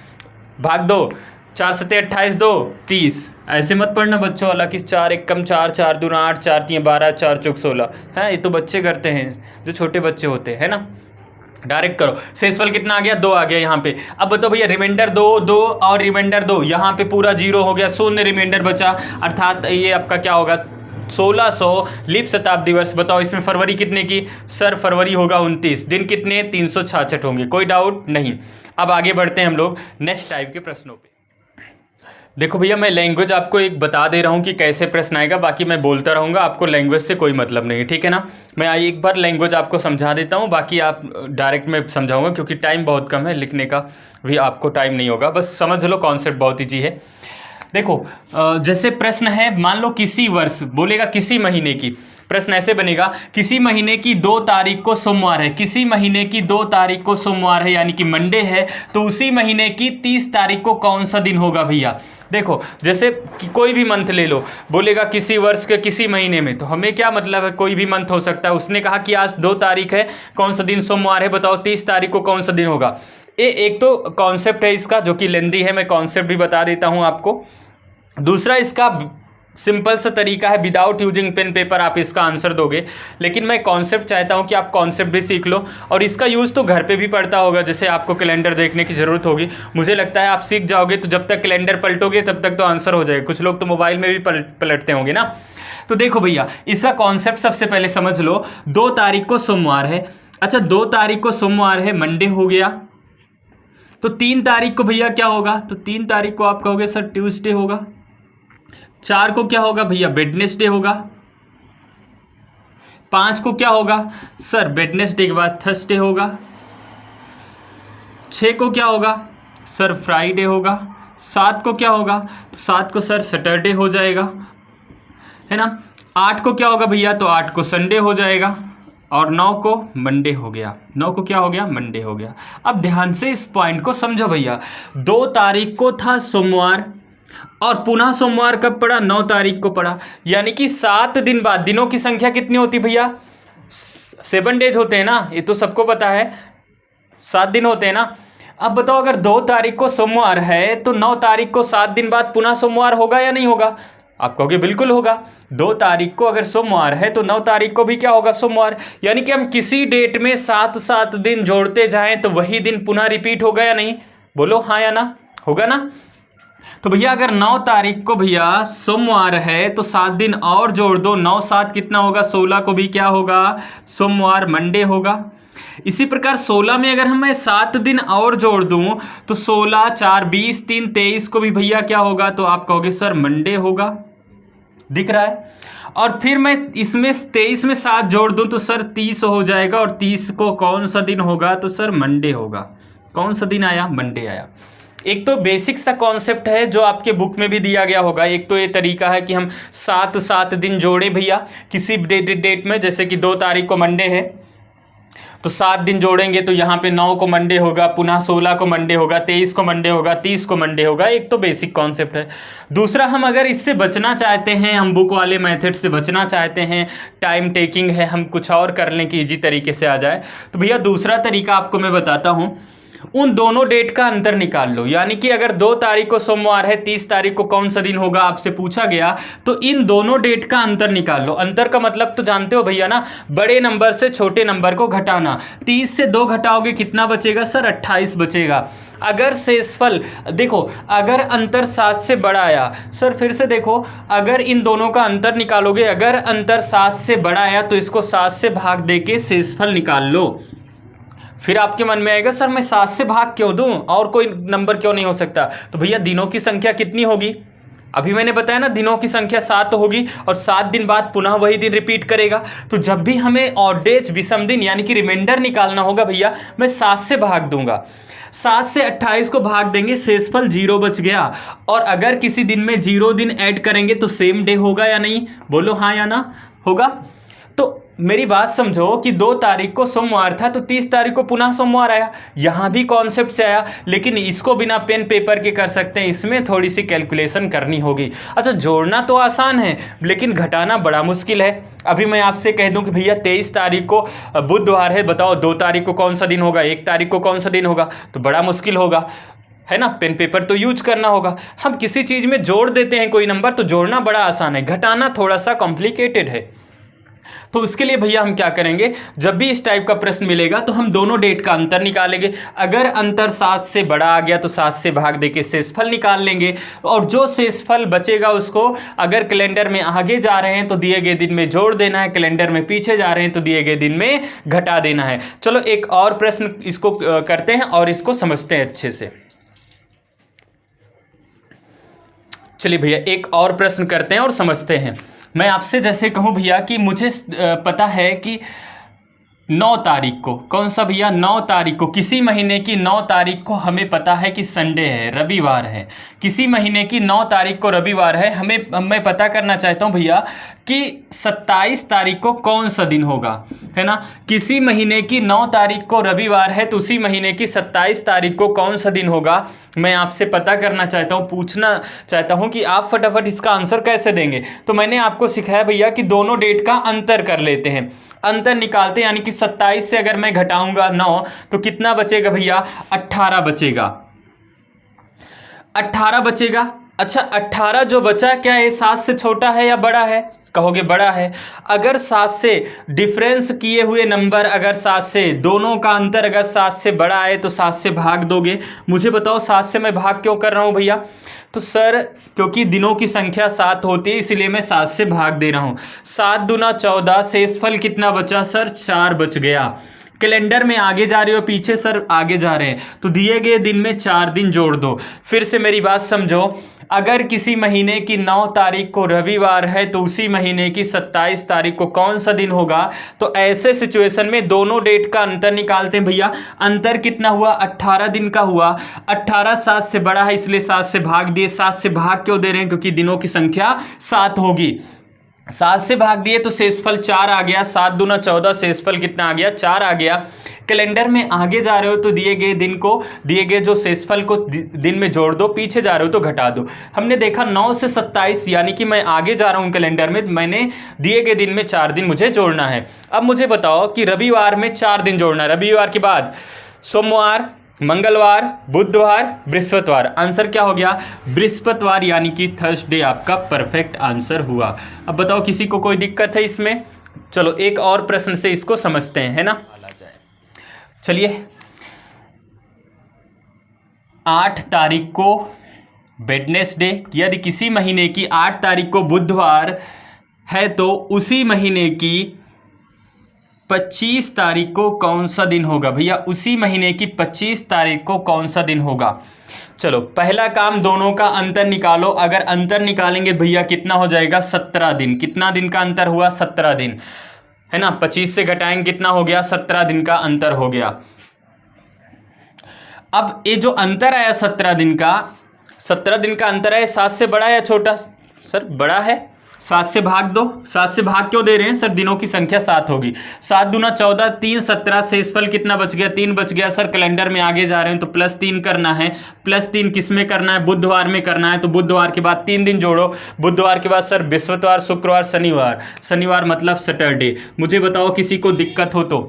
भाग दो, 4 सते 28, 2 30। ऐसे मत पढ़ना बच्चों वाला कि 4 एकम 4, 4 दूना 8, 4 तियां 12, 4 चौक 16। है ये तो बच्चे करते हैं, जो छोटे बच्चे होते हैं ना। डायरेक्ट करो। शेषफल कितना आ गया? 2 आ गया यहाँ पे। अब बताओ भैया, रिमाइंडर 2, 2 और रिमाइंडर 2, यहाँ पे पूरा 0 हो गया, शून्य रिमाइंडर बचा, अर्थात ये आपका क्या होगा? 1600 लीप शताब्दी वर्ष। बताओ इसमें फरवरी कितने की? सर फरवरी होगा 29। दिन कितने? 366 होंगे, कोई डाउट नहीं। अब आगे बढ़ते हैं हम लोग नेक्स्ट टाइप के प्रश्नों पे। देखो भैया, मैं लैंग्वेज आपको एक बता दे रहा हूँ कि कैसे प्रश्न आएगा, बाकी मैं बोलता रहूँगा, आपको लैंग्वेज से कोई मतलब नहीं, ठीक है ना? मैं एक बार लैंग्वेज आपको समझा देता हूँ, बाकी आप डायरेक्ट में समझाऊंगा, क्योंकि टाइम बहुत कम है, लिखने का भी आपको टाइम नहीं होगा। बस समझ लो, कॉन्सेप्ट बहुत ईजी है। देखो जैसे प्रश्न है, मान लो किसी वर्ष, बोलेगा किसी महीने की। प्रश्न ऐसे बनेगा, किसी महीने की 2 तारीख को सोमवार है, किसी महीने की 2 तारीख को सोमवार है, यानी कि मंडे है, तो उसी महीने की 30 तारीख को कौन सा दिन होगा भैया? देखो जैसे कि कोई भी मंथ ले लो, बोलेगा किसी वर्ष के किसी महीने में, तो हमें क्या मतलब है? कोई भी मंथ हो सकता है। उसने कहा कि आज 2 तारीख है, कौन सा दिन सोमवार है, बताओ 30 तारीख को कौन सा दिन होगा? एक तो कॉन्सेप्ट है इसका जो कि लेंदी है, मैं कॉन्सेप्ट भी बता देता हूँ आपको। दूसरा इसका सिंपल सा तरीका है, विदाउट यूजिंग पेन पेपर आप इसका आंसर दोगे, लेकिन मैं कॉन्सेप्ट चाहता हूं कि आप कॉन्सेप्ट भी सीख लो, और इसका यूज़ तो घर पे भी पड़ता होगा। जैसे आपको कैलेंडर देखने की ज़रूरत होगी, मुझे लगता है आप सीख जाओगे तो जब तक कैलेंडर पलटोगे तब तक तो आंसर हो जाएगा। कुछ लोग तो मोबाइल में भी पलटते होंगे ना। तो देखो भैया, इसका कॉन्सेप्ट सबसे पहले समझ लो। 2 तारीख को सोमवार है, अच्छा 2 तारीख को सोमवार है, मंडे हो गया। तो 3 तारीख को भैया क्या होगा? तो 3 तारीख को आप कहोगे सर ट्यूसडे होगा। 4 को क्या होगा भैया? वेडनेसडे होगा। 5 को क्या होगा? सर वेडनेसडे के बाद थर्सडे होगा। 6 को क्या होगा? सर फ्राइडे होगा। 7 को क्या होगा? 7 को सर सैटरडे हो जाएगा, है ना। 8 को क्या होगा भैया? तो 8 को संडे हो जाएगा, और 9 को मंडे हो गया। 9 को क्या हो गया? मंडे हो गया। अब ध्यान से इस पॉइंट को समझो भैया। 2 तारीख को था सोमवार, और पुनः सोमवार कब पड़ा? 9 तारीख को पड़ा, यानी कि 7 दिन बाद। दिनों की संख्या कितनी होती भैया? 7 डेज होते हैं ना, ये तो सबको पता है, 7 दिन होते हैं ना। अब बताओ, अगर 2 तारीख को सोमवार है तो 9 तारीख को 7 दिन बाद पुनः सोमवार होगा या नहीं होगा? आप कहोगे बिल्कुल होगा। 2 तारीख को अगर सोमवार है तो 9 तारीख को भी क्या होगा? सोमवार। यानी कि हम किसी डेट में 7 दिन जोड़ते जाएं तो वही दिन पुनः रिपीट होगा या नहीं? बोलो हाँ या ना, होगा ना। तो भैया अगर 9 तारीख को भैया सोमवार है तो 7 दिन और जोड़ दो, 9 7 कितना होगा? 16 को भी क्या होगा? सोमवार, मंडे होगा। इसी प्रकार 16 में अगर मैं 7 दिन और जोड़ दूं तो 16 4 20 3 23 को भी भैया क्या होगा? तो आप कहोगे सर मंडे होगा। दिख रहा है। और फिर मैं इसमें 23 में 7 जोड़ दूं तो सर 30 हो जाएगा, और 30 को कौन सा दिन होगा? तो सर मंडे होगा। कौन सा दिन आया? मंडे आया। एक तो बेसिक सा कॉन्सेप्ट है जो आपके बुक में भी दिया गया होगा। एक तो ये तरीका है कि हम 7 दिन जोड़ें भैया किसी डेट में, जैसे कि 2 तारीख को मंडे है तो 7 दिन जोड़ेंगे तो यहाँ पे 9 को मंडे होगा, पुनः 16 को मंडे होगा, 23 को मंडे होगा, 30 को मंडे होगा। एक तो बेसिक कॉन्सेप्ट है। दूसरा, हम अगर इससे बचना चाहते हैं, हम बुक वाले मेथड से बचना चाहते हैं, टाइम टेकिंग है, हम कुछ और कर लें कि ईजी तरीके से आ जाए, तो भैया दूसरा तरीका आपको मैं बताता हूँ। उन दोनों डेट का अंतर निकाल लो। यानी कि अगर 2 तारीख को सोमवार है, 30 तारीख को कौन सा दिन होगा आपसे पूछा गया, तो इन दोनों डेट का अंतर निकाल लो। अंतर का मतलब तो जानते हो भैया ना, बड़े नंबर से छोटे नंबर को घटाना। 30 से 2 घटाओगे कितना बचेगा सर? 28 बचेगा। अगर शेषफल देखो, अगर अंतर 7 से बड़ा आया, सर फिर से देखो, अगर इन दोनों का अंतर निकालोगे, अगर अंतर 7 से बड़ा आया तो इसको 7 से भाग दे के शेषफल निकाल लो। फिर आपके मन में आएगा सर मैं 7 से भाग क्यों दूं, और कोई नंबर क्यों नहीं हो सकता? तो भैया दिनों की संख्या कितनी होगी? अभी मैंने बताया ना, दिनों की संख्या 7 होगी और 7 दिन बाद पुनः वही दिन रिपीट करेगा। तो जब भी हमें ऑड डेज, विषम दिन यानी कि रिमाइंडर निकालना होगा भैया, मैं 7 से भाग दूंगा। 7 से 28 को भाग देंगे, शेषफल 0 बच गया। और अगर किसी दिन में 0 दिन ऐड करेंगे तो सेम डे होगा या नहीं? बोलो हाँ या ना, होगा। तो मेरी बात समझो कि 2 तारीख को सोमवार था तो 30 तारीख को पुनः सोमवार आया। यहाँ भी कॉन्सेप्ट से आया, लेकिन इसको बिना पेन पेपर के कर सकते हैं, इसमें थोड़ी सी कैलकुलेशन करनी होगी। अच्छा, जोड़ना तो आसान है लेकिन घटाना बड़ा मुश्किल है। अभी मैं आपसे कह दूं कि भैया 23 तारीख को बुधवार है, बताओ 2 तारीख को कौन सा दिन होगा, 1 तारीख को कौन सा दिन होगा? तो बड़ा मुश्किल होगा, है ना। पेन पेपर तो यूज करना होगा। हम किसी चीज़ में जोड़ देते हैं कोई नंबर, तो जोड़ना बड़ा आसान है, घटाना थोड़ा सा कॉम्प्लिकेटेड है। तो उसके लिए भैया हम क्या करेंगे, जब भी इस टाइप का प्रश्न मिलेगा तो हम दोनों डेट का अंतर निकालेंगे। अगर अंतर 7 से बड़ा आ गया तो 7 से भाग देके शेषफल निकाल लेंगे, और जो शेषफल बचेगा उसको अगर कैलेंडर में आगे जा रहे हैं तो दिए गए दिन में जोड़ देना है, कैलेंडर में पीछे जा रहे हैं तो दिए गए दिन में घटा देना है। चलो एक और प्रश्न इसको करते हैं और इसको समझते हैं अच्छे से। चलिए भैया एक और प्रश्न करते हैं और समझते हैं। मैं आपसे जैसे कहूँ भैया कि मुझे पता है कि 9 तारीख को, कौन सा भैया, 9 तारीख को, किसी महीने की 9 तारीख को हमें पता है कि संडे है, रविवार है। किसी महीने की 9 तारीख को रविवार है। मैं पता करना चाहता हूँ भैया कि 27 तारीख को कौन सा दिन होगा, है ना। किसी महीने की 9 तारीख को रविवार है तो उसी महीने की 27 तारीख को कौन सा दिन होगा, मैं आपसे पता करना चाहता हूँ, पूछना चाहता हूँ कि आप फटाफट इसका आंसर कैसे देंगे। तो मैंने आपको सिखाया भैया कि दोनों डेट का अंतर कर लेते हैं, अंतर निकालते हैं। यानी कि 27 से अगर मैं घटाऊंगा 9 तो कितना बचेगा भैया? 18 बचेगा, 18 बचेगा। अच्छा, 18 जो बचा, क्या ये 7 से छोटा है या बड़ा है? कहोगे बड़ा है। अगर 7 से डिफरेंस किए हुए नंबर, अगर 7 से दोनों का अंतर अगर 7 से बड़ा आए तो 7 से भाग दोगे। मुझे बताओ 7 से मैं भाग क्यों कर रहा हूँ भैया? तो सर क्योंकि दिनों की संख्या 7 होती है इसलिए मैं 7 से भाग दे रहा हूँ। 7 दूना 14, शेषफल कितना बचा सर? 4 बच गया। कैलेंडर में आगे जा रहे हो पीछे सर? आगे जा रहे हैं, तो दिए गए दिन में 4 दिन जोड़ दो। फिर से मेरी बात समझो, अगर किसी महीने की 9 तारीख को रविवार है तो उसी महीने की 27 तारीख को कौन सा दिन होगा? तो ऐसे सिचुएशन में दोनों डेट का अंतर निकालते हैं भैया। अंतर कितना हुआ? 18 दिन का हुआ। 18 7 से बड़ा है इसलिए 7 से भाग दिए। 7 से भाग क्यों दे रहे हैं? क्योंकि दिनों की संख्या 7 होगी। 7 से भाग दिए तो शेषफल 4 आ गया। 7 दूना 14, शेषफल कितना आ गया? 4 आ गया। कैलेंडर में आगे जा रहे हो तो दिए गए दिन को, दिए गए जो शेषफल को दिन में जोड़ दो, पीछे जा रहे हो तो घटा दो। हमने देखा 9 से 27 यानी कि मैं आगे जा रहा हूँ कैलेंडर में, मैंने दिए गए दिन में 4 दिन मुझे जोड़ना है। अब मुझे बताओ कि रविवार में 4 दिन जोड़ना है। रविवार के बाद सोमवार, मंगलवार, बुधवार, बृहस्पतिवार। आंसर क्या हो गया? बृहस्पतिवार, यानी कि थर्सडे आपका परफेक्ट आंसर हुआ। अब बताओ किसी को कोई दिक्कत है इसमें? चलो एक और प्रश्न से इसको समझते हैं, है ना। चलिए 8 तारीख को वेडनेसडे, यदि किसी महीने की 8 तारीख को बुधवार है तो उसी महीने की 25 तारीख को कौन सा दिन होगा भैया? उसी महीने की 25 तारीख को कौन सा दिन होगा? चलो पहला काम, दोनों का अंतर निकालो। अगर अंतर निकालेंगे भैया कितना हो जाएगा? 17 दिन। कितना दिन का अंतर हुआ? 17 दिन, है ना। 25 से घटाएंगे कितना हो गया? 17 दिन का अंतर हो गया। अब ये जो अंतर आया 17 दिन का, 17 दिन का अंतर है, 7 से बड़ा या छोटा? सर बड़ा है। 7 से भाग दो। 7 से भाग क्यों दे रहे हैं? सर दिनों की संख्या 7 होगी। 7 दूना 14, 3 17, शेषफल कितना बच गया? 3 बच गया। सर कैलेंडर में आगे जा रहे हैं तो +3 करना है। +3 किस में करना है? बुधवार में करना है। तो बुधवार के बाद 3 दिन जोड़ो। बुधवार के बाद सर बृहस्पतिवार, शुक्रवार, शनिवार। शनिवार मतलब सैटरडे। मुझे बताओ किसी को दिक्कत हो तो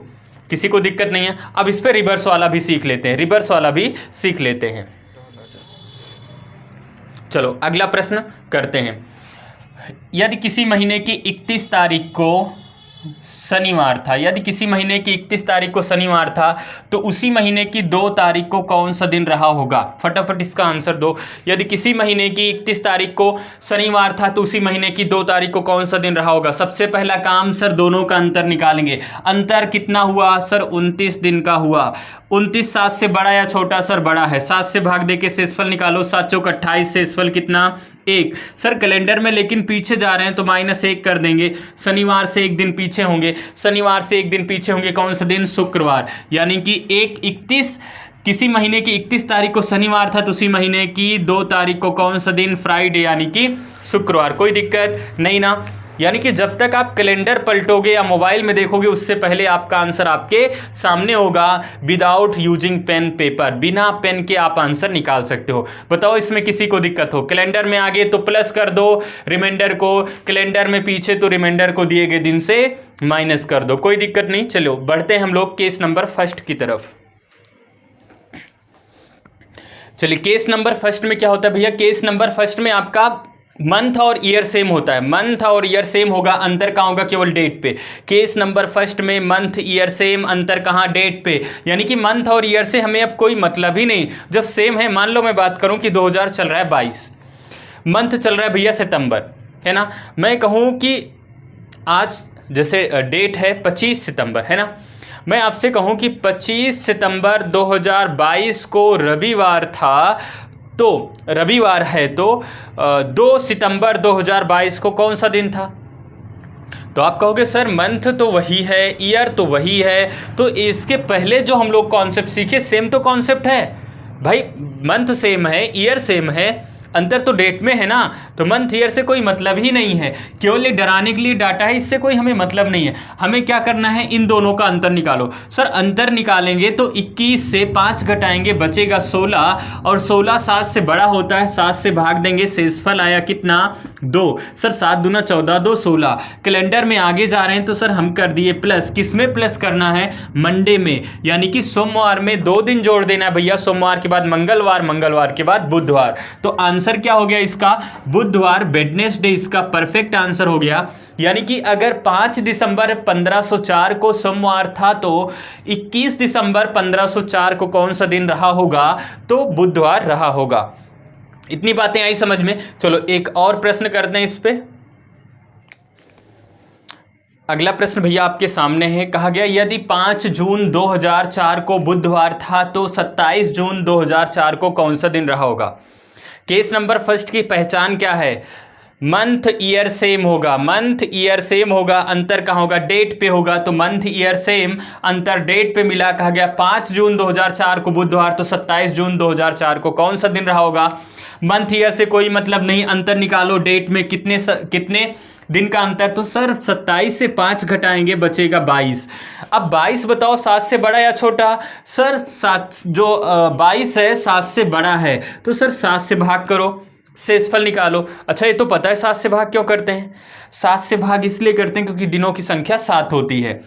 किसी को दिक्कत नहीं है। अब इस पर रिवर्स वाला भी सीख लेते हैं, रिवर्स वाला भी सीख लेते हैं। चलो अगला प्रश्न करते हैं। यदि किसी महीने की 31 तारीख को शनिवार था, यदि किसी महीने की 31 तारीख को शनिवार था तो उसी महीने की 2 तारीख को कौन सा दिन रहा होगा? फटाफट इसका आंसर दो। यदि किसी महीने की 31 तारीख को शनिवार था तो उसी महीने की 2 तारीख को कौन सा दिन रहा होगा? सबसे पहला काम सर दोनों का अंतर निकालेंगे। अंतर कितना हुआ सर? 29 दिन का हुआ। 29 7 से बड़ा या छोटा? सर बड़ा है। 7 से भाग दे के शेषफल निकालो। 7 चौक 28, शेषफल कितना? 1। सर कैलेंडर में लेकिन पीछे जा रहे हैं तो -1 कर देंगे। शनिवार से एक दिन पीछे होंगे, शनिवार से एक दिन पीछे होंगे, कौन सा दिन? शुक्रवार। यानी कि 31 किसी महीने की 31 तारीख को शनिवार था तो उसी महीने की 2 तारीख को कौन सा दिन? फ्राइडे, यानी कि शुक्रवार। कोई दिक्कत नहीं ना? यानी कि जब तक आप कैलेंडर पलटोगे या मोबाइल में देखोगे उससे पहले आपका आंसर आपके सामने होगा। विदाउट यूजिंग पेन पेपर, बिना पेन के आप आंसर निकाल सकते हो। बताओ इसमें किसी को दिक्कत हो? कैलेंडर में आगे तो प्लस कर दो रिमाइंडर को, कैलेंडर में पीछे तो रिमाइंडर को दिए गए दिन से माइनस कर दो, कोई दिक्कत नहीं। चलो बढ़ते हैं हम लोग केस नंबर फर्स्ट की तरफ। चलिए केस नंबर फर्स्ट में क्या होता है भैया? केस नंबर फर्स्ट में आपका मंथ और ईयर सेम होता है। मंथ और ईयर सेम होगा, अंतर कहाँ होगा? केवल डेट पे। केस नंबर फर्स्ट में मंथ ईयर सेम, अंतर कहाँ? डेट पे। यानी कि मंथ और ईयर से हमें अब कोई मतलब ही नहीं जब सेम है। मान लो मैं बात करूं कि 2000 चल रहा है 22, मंथ चल रहा है भैया सितंबर, है ना। मैं कहूं कि आज जैसे डेट है 25 सितंबर, है ना। मैं आपसे कहूं कि 25 सितंबर 2022 को रविवार था, तो रविवार है तो 2 सितंबर 2022 को कौन सा दिन था? तो आप कहोगे सर मंथ तो वही है, ईयर तो वही है, तो इसके पहले जो हम लोग कॉन्सेप्ट सीखे सेम तो कॉन्सेप्ट है भाई। मंथ सेम है, ईयर सेम है, अंतर तो डेट में है ना। तो मंथ ईयर से कोई मतलब ही नहीं है, केवल ये डराने के लिए डाटा है, इससे कोई हमें मतलब नहीं है। हमें क्या करना है? इन दोनों का अंतर निकालो। सर अंतर निकालेंगे तो 21 से 5 घटाएंगे, बचेगा 16, और 16 7 से बड़ा होता है, 7 से भाग देंगे, शेषफल आया कितना? 2। सर 7 दूना 14, 2 16। कैलेंडर में आगे जा रहे हैं तो सर हम कर दिए प्लस। किस में प्लस करना है? मंडे में, यानी कि सोमवार में 2 दिन जोड़ देना है भैया। सोमवार के बाद मंगलवार, मंगलवार के बाद बुधवार। तो आंसर क्या हो गया इसका? बुधवार, वेडनेसडे इसका परफेक्ट आंसर हो गया। यानी कि अगर 5 दिसंबर 1504 को सोमवार था तो 21 दिसंबर 1504 को कौन सा दिन रहा होगा? तो बुधवार रहा होगा। इतनी बातें आई समझ में? चलो एक और प्रश्न करते हैं इस पे। अगला प्रश्न भैया आपके सामने है। कहा गया यदि 5 जून 2004 को बुधवार था तो 27 जून 2004 को कौन सा दिन रहा होगा? केस नंबर फर्स्ट की पहचान क्या है? मंथ ईयर सेम होगा, मंथ ईयर सेम होगा, अंतर कहाँ होगा? डेट पे होगा। तो मंथ ईयर सेम, अंतर डेट पे मिला। कहा गया 5 जून 2004 को बुधवार, तो 27 जून 2004 को कौन सा दिन रहा होगा? मंथ ईयर से कोई मतलब नहीं, अंतर निकालो। डेट में कितने दिन का अंतर? तो सर 27 से 5 घटाएंगे, बचेगा 22। अब 22 बताओ 7 से बड़ा या छोटा? सर 7 जो 22 है 7 से बड़ा है, तो सर 7 से भाग करो, शेषफल निकालो। अच्छा ये तो पता है 7 से भाग क्यों करते हैं? 7 से भाग इसलिए करते हैं क्योंकि दिनों की संख्या 7 होती है।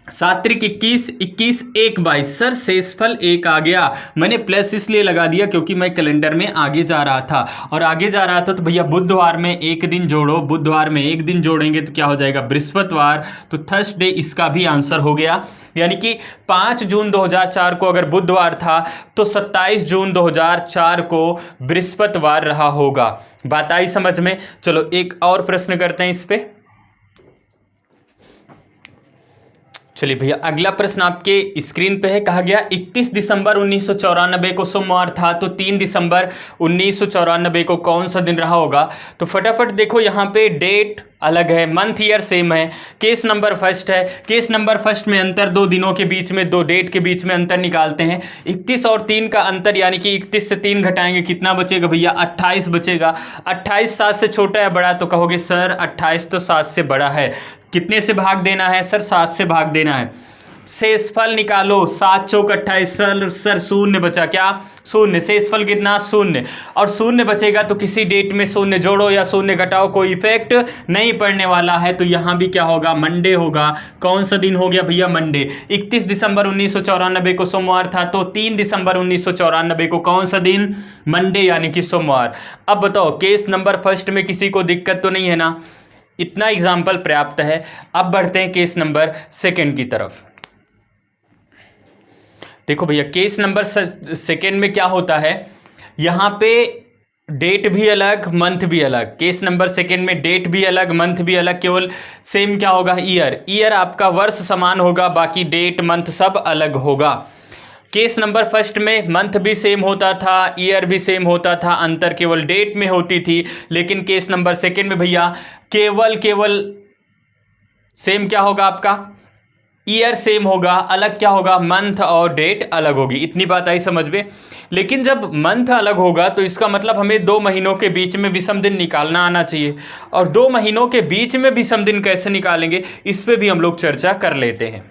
7 त्रिक 21, 21 1 22। सर शेषफल 1 आ गया। मैंने प्लस इसलिए लगा दिया क्योंकि मैं कैलेंडर में आगे जा रहा था, और आगे जा रहा था तो भैया बुधवार में एक दिन जोड़ो, बुधवार में एक दिन जोड़ेंगे तो क्या हो जाएगा? बृहस्पतिवार। तो थर्सडे इसका भी आंसर हो गया। यानी कि 5 जून 2004 को अगर बुधवार था तो 27 जून 2004 को बृहस्पतिवार रहा होगा। बात आई समझ में? चलो एक और प्रश्न करते हैं इस पे। चलिए भैया अगला प्रश्न आपके स्क्रीन पे है। कहा गया 31 दिसंबर 1994 को सोमवार था तो 3 दिसंबर 1994 को कौन सा दिन रहा होगा? तो फटाफट देखो यहाँ पे डेट अलग है, मंथ ईयर सेम है, केस नंबर फर्स्ट है। केस नंबर फर्स्ट में अंतर 2 दिनों के बीच में, 2 डेट के बीच में अंतर निकालते हैं। 31 और 3 का अंतर, यानी कि 31 से 3 घटाएंगे, कितना बचेगा भैया? 28 बचेगा। 28 7 से छोटा है बड़ा? तो कहोगे सर 28 तो 7 से बड़ा है। कितने से भाग देना है? सर 7 से भाग देना है। शेषफल निकालो, 7 चौक 28, सर शून्य बचा, क्या शून्य, शेषफल कितना शून्य, और शून्य बचेगा तो किसी डेट में शून्य जोड़ो या शून्य घटाओ, कोई इफेक्ट नहीं पड़ने वाला है। तो यहाँ भी क्या होगा, मंडे होगा। कौन सा दिन हो गया भैया, मंडे। 31 दिसंबर 1994 को सोमवार था, तो 3 दिसंबर 1994 को कौन सा दिन, मंडे यानी कि सोमवार। अब बताओ केस नंबर फर्स्ट में किसी को दिक्कत तो नहीं है ना, इतना एग्जाम्पल पर्याप्त है। अब बढ़ते हैं केस नंबर सेकेंड की तरफ। देखो भैया केस नंबर सेकेंड में क्या होता है, यहाँ पे डेट भी अलग मंथ भी अलग। केस नंबर सेकेंड में डेट भी अलग मंथ भी अलग, केवल सेम क्या होगा, ईयर आपका वर्ष समान होगा, बाकी डेट मंथ सब अलग होगा। केस नंबर फर्स्ट में मंथ भी सेम होता था, ईयर भी सेम होता था, अंतर केवल डेट में होती थी। लेकिन केस नंबर सेकेंड में भैया केवल सेम क्या होगा आपका, ईयर सेम होगा, अलग क्या होगा, मंथ और डेट अलग होगी। इतनी बात आई समझ में। लेकिन जब मंथ अलग होगा तो इसका मतलब हमें 2 महीनों के बीच में विषम दिन निकालना आना चाहिए, और 2 महीनों के बीच में विषम दिन कैसे निकालेंगे, इस पे भी हम लोग चर्चा कर लेते हैं।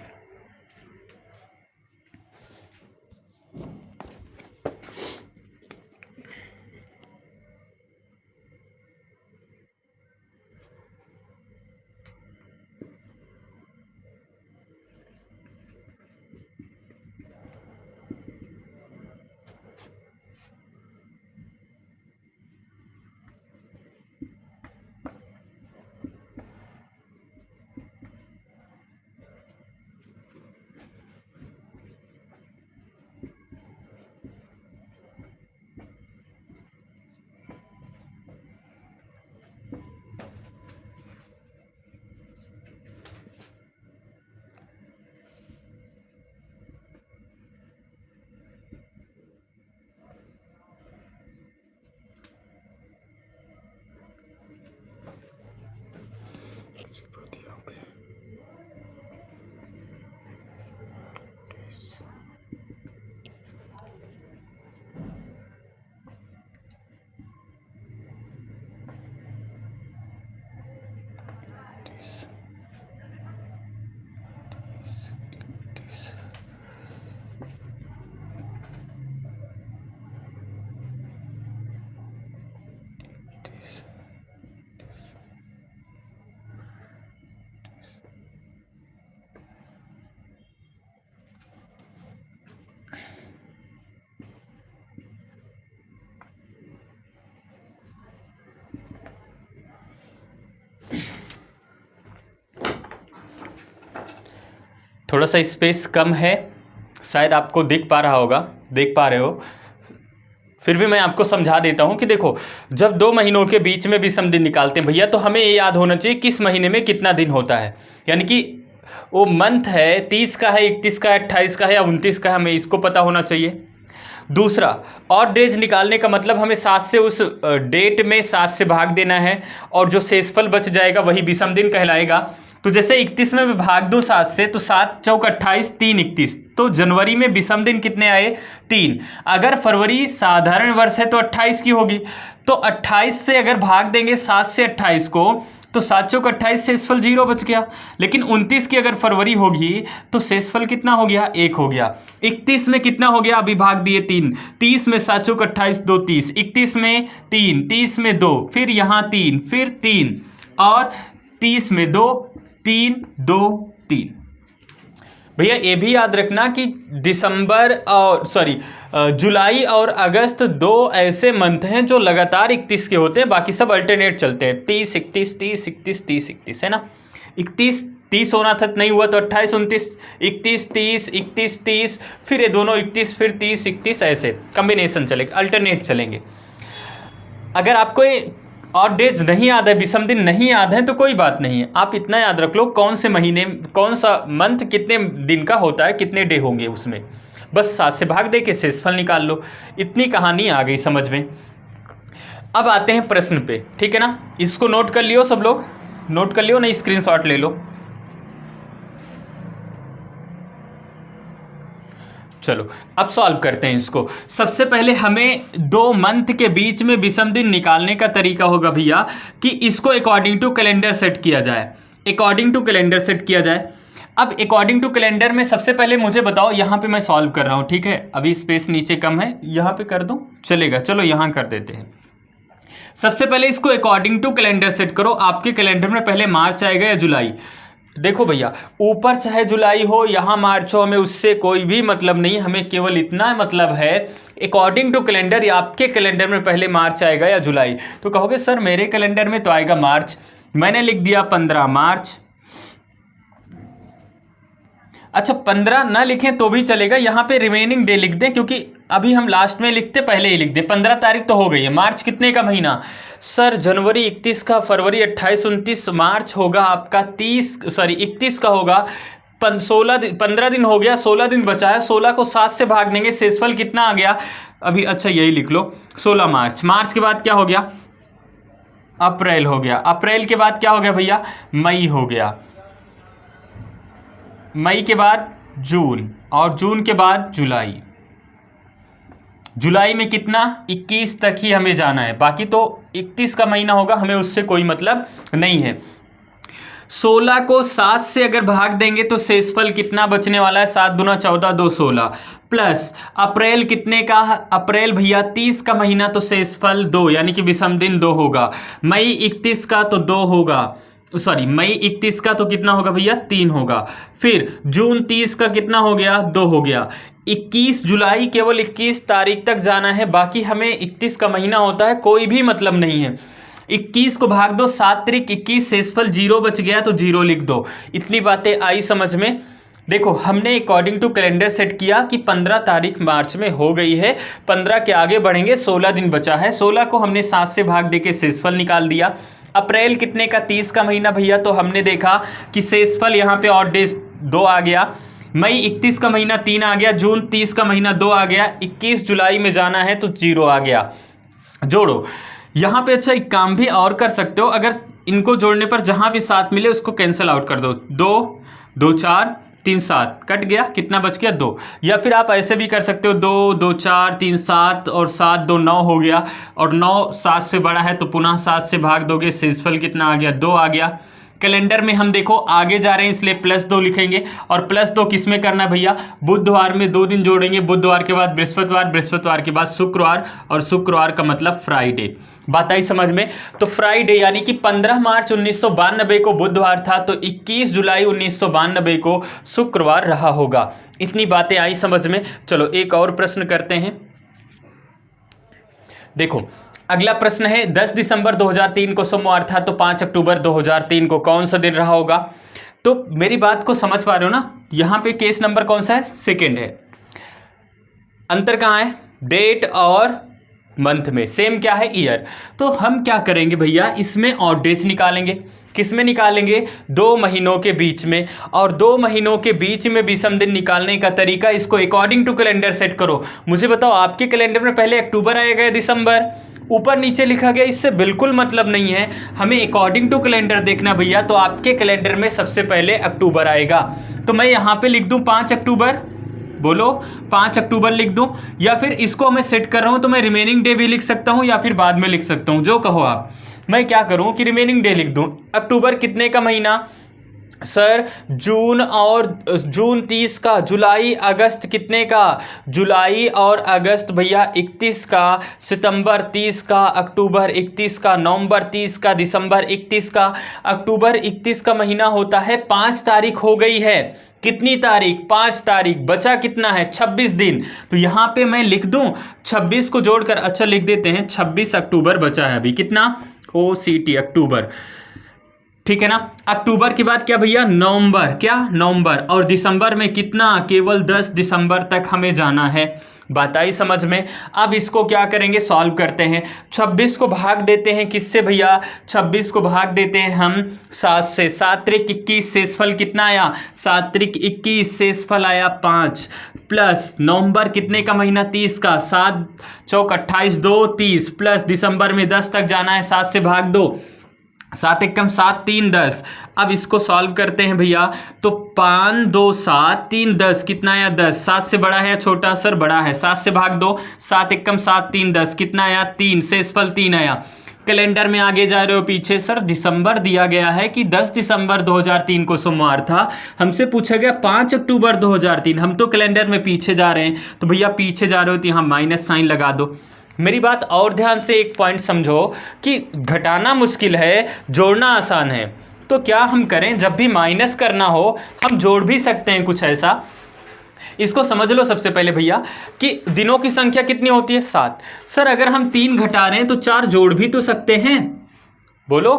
थोड़ा सा स्पेस कम है, शायद आपको दिख पा रहे हो, फिर भी मैं आपको समझा देता हूं कि देखो, जब 2 महीनों के बीच में विषम दिन निकालते हैं भैया, तो हमें ये याद होना चाहिए किस महीने में कितना दिन होता है। यानी कि वो मंथ है 30 का है, 31 का है, 28 का है या 29 का है, हमें इसको पता होना चाहिए। दूसरा, और डेज निकालने का मतलब हमें 7 से उस डेट में 7 से भाग देना है, और जो शेषफल बच जाएगा वही विषम दिन कहलाएगा। तो जैसे 31 में मैं भाग दूं 7 से, तो 7 चौक 28, 3 31, तो जनवरी में विषम दिन कितने आए, 3। अगर फरवरी साधारण वर्ष है तो 28 की होगी, तो 28 से अगर भाग देंगे 7 से 28 को, तो 7 चौक 28, शेषफल 0 बच गया। लेकिन 29 की अगर फरवरी होगी तो शेषफल कितना हो गया, 1 हो गया। 31 में कितना हो गया, अभी भाग दिए 3, 30 में 7 चौक 28, 2 30, 31 में 3, 30 में 2, फिर यहाँ 3, फिर 3, और 30 में 2, 3 2 3। भैया ये भी याद रखना कि जुलाई और अगस्त 2 ऐसे मंथ हैं जो लगातार 31 के होते हैं, बाकी सब अल्टरनेट चलते हैं, 30 31 30 31 30 31, है ना। 31 30 होना था, नहीं हुआ तो 28 29, 31 30 31 30, फिर ये दोनों 31 फिर 30 31, ऐसे कॉम्बिनेशन चलेगा, अल्टरनेट चलेंगे। अगर आपको और डेज नहीं याद है, विषम दिन नहीं याद है, तो कोई बात नहीं है, आप इतना याद रख लो कौन से महीने, कौन सा मंथ कितने दिन का होता है, कितने डे होंगे उसमें, बस 7 से भाग दे के शेषफल निकाल लो। इतनी कहानी आ गई समझ में। अब आते हैं प्रश्न पे, ठीक है ना। इसको नोट कर लियो, सब लोग नोट कर लियो, नहीं स्क्रीनशॉट ले लो। चलो अब सॉल्व करते हैं इसको। सबसे पहले हमें 2 मंथ के बीच में विषम दिन निकालने का तरीका होगा भैया कि इसको अकॉर्डिंग टू कैलेंडर सेट किया जाए, अकॉर्डिंग टू कैलेंडर सेट किया जाए। अब अकॉर्डिंग टू कैलेंडर में सबसे पहले मुझे बताओ, यहाँ पे मैं सॉल्व कर रहा हूँ, ठीक है, अभी स्पेस नीचे कम है, यहाँ पे कर दूँ चलेगा, चलो यहाँ कर देते हैं। सबसे पहले इसको अकॉर्डिंग टू कैलेंडर सेट करो। आपके कैलेंडर में पहले मार्च आएगा या जुलाई? देखो भैया, ऊपर चाहे जुलाई हो यहाँ मार्च हो, हमें उससे कोई भी मतलब नहीं, हमें केवल इतना मतलब है अकॉर्डिंग टू कैलेंडर या आपके कैलेंडर में पहले मार्च आएगा या जुलाई। तो कहोगे सर मेरे कैलेंडर में तो आएगा मार्च, मैंने लिख दिया 15 मार्च। अच्छा 15 ना लिखें तो भी चलेगा, यहाँ पे रिमेनिंग डे लिख दें, क्योंकि अभी हम लास्ट में लिखते पहले ही लिख दें। 15 तारीख तो हो गई है। मार्च कितने का महीना? सर जनवरी 31 का, फरवरी 28, 29, मार्च होगा आपका 31 का होगा। 15 दिन हो गया, 16 दिन बचा है, 16 को 7 से भाग देंगे, शेषफल कितना आ गया अभी? अच्छा यही लिख लो 16 मार्च। मार्च के बाद क्या हो गया? अप्रैल हो गया। अप्रैल के बाद क्या हो गया भैया? मई हो गया। मई के बाद जून, और जून के बाद जुलाई। जुलाई में कितना? 21 तक ही हमें जाना है, बाकी तो 31 का महीना होगा, हमें उससे कोई मतलब नहीं है। 16 को 7 से अगर भाग देंगे तो शेषफल कितना बचने वाला है? 7 दूना 14, 2 16, प्लस अप्रैल कितने का? अप्रैल भैया 30 का महीना, तो शेषफल 2, यानी कि विषम दिन 2 होगा। मई 31 का तो 2 होगा, सॉरी मई 31 का तो कितना होगा भैया? 3 होगा। फिर जून 30 का कितना हो गया? 2 हो गया। 21 जुलाई केवल 21 तारीख तक जाना है, बाकी हमें 31 का महीना होता है, कोई भी मतलब नहीं है। 21 को भाग दो, 7 तारीख 21, शेषफल 0 बच गया तो 0 लिख दो। इतनी बातें आई समझ में? देखो हमने अकॉर्डिंग टू कैलेंडर सेट किया कि 15 तारीख मार्च में हो गई है, 15 के आगे बढ़ेंगे, 16 दिन बचा है, 16 को हमने 7 से भाग देके शेषफल निकाल दिया। अप्रैल कितने का? 30 का महीना भैया, तो हमने देखा कि शेषफल यहाँ पे ऑड डेज 2 आ गया। मई 31 का महीना 3 आ गया, जून 30 का महीना 2 आ गया, 21 जुलाई में जाना है तो 0 आ गया। जोड़ो यहाँ पे। अच्छा एक काम भी और कर सकते हो, अगर इनको जोड़ने पर जहाँ भी 7 मिले उसको कैंसिल आउट कर दो। 2 2 4 3 7 कट गया, कितना बच गया? 2। या फिर आप ऐसे भी कर सकते हो, 2 2 4 3 7 और 7 2 9 हो गया, और 9 7 से बड़ा है तो पुनः 7 से भाग दोगे, शेषफल कितना आ गया? 2 आ गया। कैलेंडर में हम देखो आगे जा रहे हैं इसलिए +2 लिखेंगे, और +2 किस में करना है भैया? बुधवार में 2 दिन जोड़ेंगे, बुधवार के बाद बृहस्पतिवार, बृहस्पतिवार के बाद शुक्रवार, और शुक्रवार का मतलब फ्राइडे। बात आई समझ में? तो फ्राइडे यानी कि 15 मार्च 1992 को बुधवार था, तो 21 जुलाई 1992 को शुक्रवार रहा होगा। इतनी बातें आई समझ में? चलो एक और प्रश्न करते हैं। देखो अगला प्रश्न है, 10 दिसंबर 2003 को सोमवार था, तो 5 अक्टूबर 2003 को कौन सा दिन रहा होगा? तो मेरी बात को समझ पा रहे हो ना? यहाँ पे केस नंबर कौन सा है? सेकेंड है। अंतर कहाँ है? डेट और मंथ में। सेम क्या है? ईयर। तो हम क्या करेंगे भैया, इसमें ऑड डेज निकालेंगे। किस में निकालेंगे? 2 महीनों के बीच में, और 2 महीनों के बीच में विषम दिन निकालने का तरीका, इसको अकॉर्डिंग टू कैलेंडर सेट करो। मुझे बताओ आपके कैलेंडर में पहले अक्टूबर आएगा या दिसंबर? ऊपर नीचे लिखा गया, इससे बिल्कुल मतलब नहीं है, हमें अकॉर्डिंग टू कैलेंडर देखना भैया। तो आपके कैलेंडर में सबसे पहले अक्टूबर आएगा, तो मैं यहाँ पे लिख दूँ 5 अक्टूबर। बोलो 5 अक्टूबर लिख दूं, या फिर इसको मैं सेट कर रहा हूं तो मैं रिमेनिंग डे भी लिख सकता हूं, या फिर बाद में लिख सकता हूं, जो कहो आप। मैं क्या करूं कि रिमेनिंग डे लिख दूं। अक्टूबर कितने का महीना? सर जून, और जून 30 का। जुलाई अगस्त कितने का? जुलाई और अगस्त भैया 31 का, सितंबर 30 का, अक्टूबर 31 का, नवंबर 30 का, दिसंबर 31 का। अक्टूबर 31 का महीना होता है, 5 तारीख हो गई है। कितनी तारीख? 5 तारीख। बचा कितना है? 26 दिन। तो यहाँ पे मैं लिख दूं 26 को जोड़कर, अच्छा लिख देते हैं 26 अक्टूबर बचा है अभी। कितना? OCT अक्टूबर, ठीक है ना। अक्टूबर के बाद क्या भैया? नवंबर। क्या? नवंबर। और दिसंबर में कितना? केवल 10 दिसंबर तक हमें जाना है। बात आई समझ में? अब इसको क्या करेंगे? सॉल्व करते हैं। 26 को भाग देते हैं किससे भैया? 26 को भाग देते हैं हम 7 से। 7 त्रिक 21, शेषफल कितना आया? 7 त्रिक 21, शेषफल आया 5, प्लस नवंबर कितने का महीना? 30 का। 7 चौक 28, 2 30, प्लस दिसंबर में 10 तक जाना है, 7 से भाग दो, 7 एकम 7, 3 10। अब इसको सॉल्व करते हैं भैया, तो 5 2 7 3 10, कितना आया? 10। 7 से बड़ा है या छोटा? सर बड़ा है। 7 से भाग दो, 7 एकम 7, 3 10, कितना आया? 3, शेषफल 3 आया। कैलेंडर में आगे जा रहे हो पीछे, सर दिसंबर दिया गया है कि 10 दिसंबर 2003 को सोमवार था, हमसे पूछा गया 5 अक्टूबर 2003, हम तो कैलेंडर में पीछे जा रहे हैं, तो भैया पीछे जा रहे हो तो यहाँ माइनस साइन लगा दो। मेरी बात और ध्यान से एक पॉइंट समझो कि घटाना मुश्किल है, जोड़ना आसान है। तो क्या हम करें, जब भी माइनस करना हो हम जोड़ भी सकते हैं कुछ ऐसा। इसको समझ लो सबसे पहले भैया कि दिनों की संख्या कितनी होती है, 7। सर अगर हम 3 घटा रहे हैं तो 4 जोड़ भी तो सकते हैं, बोलो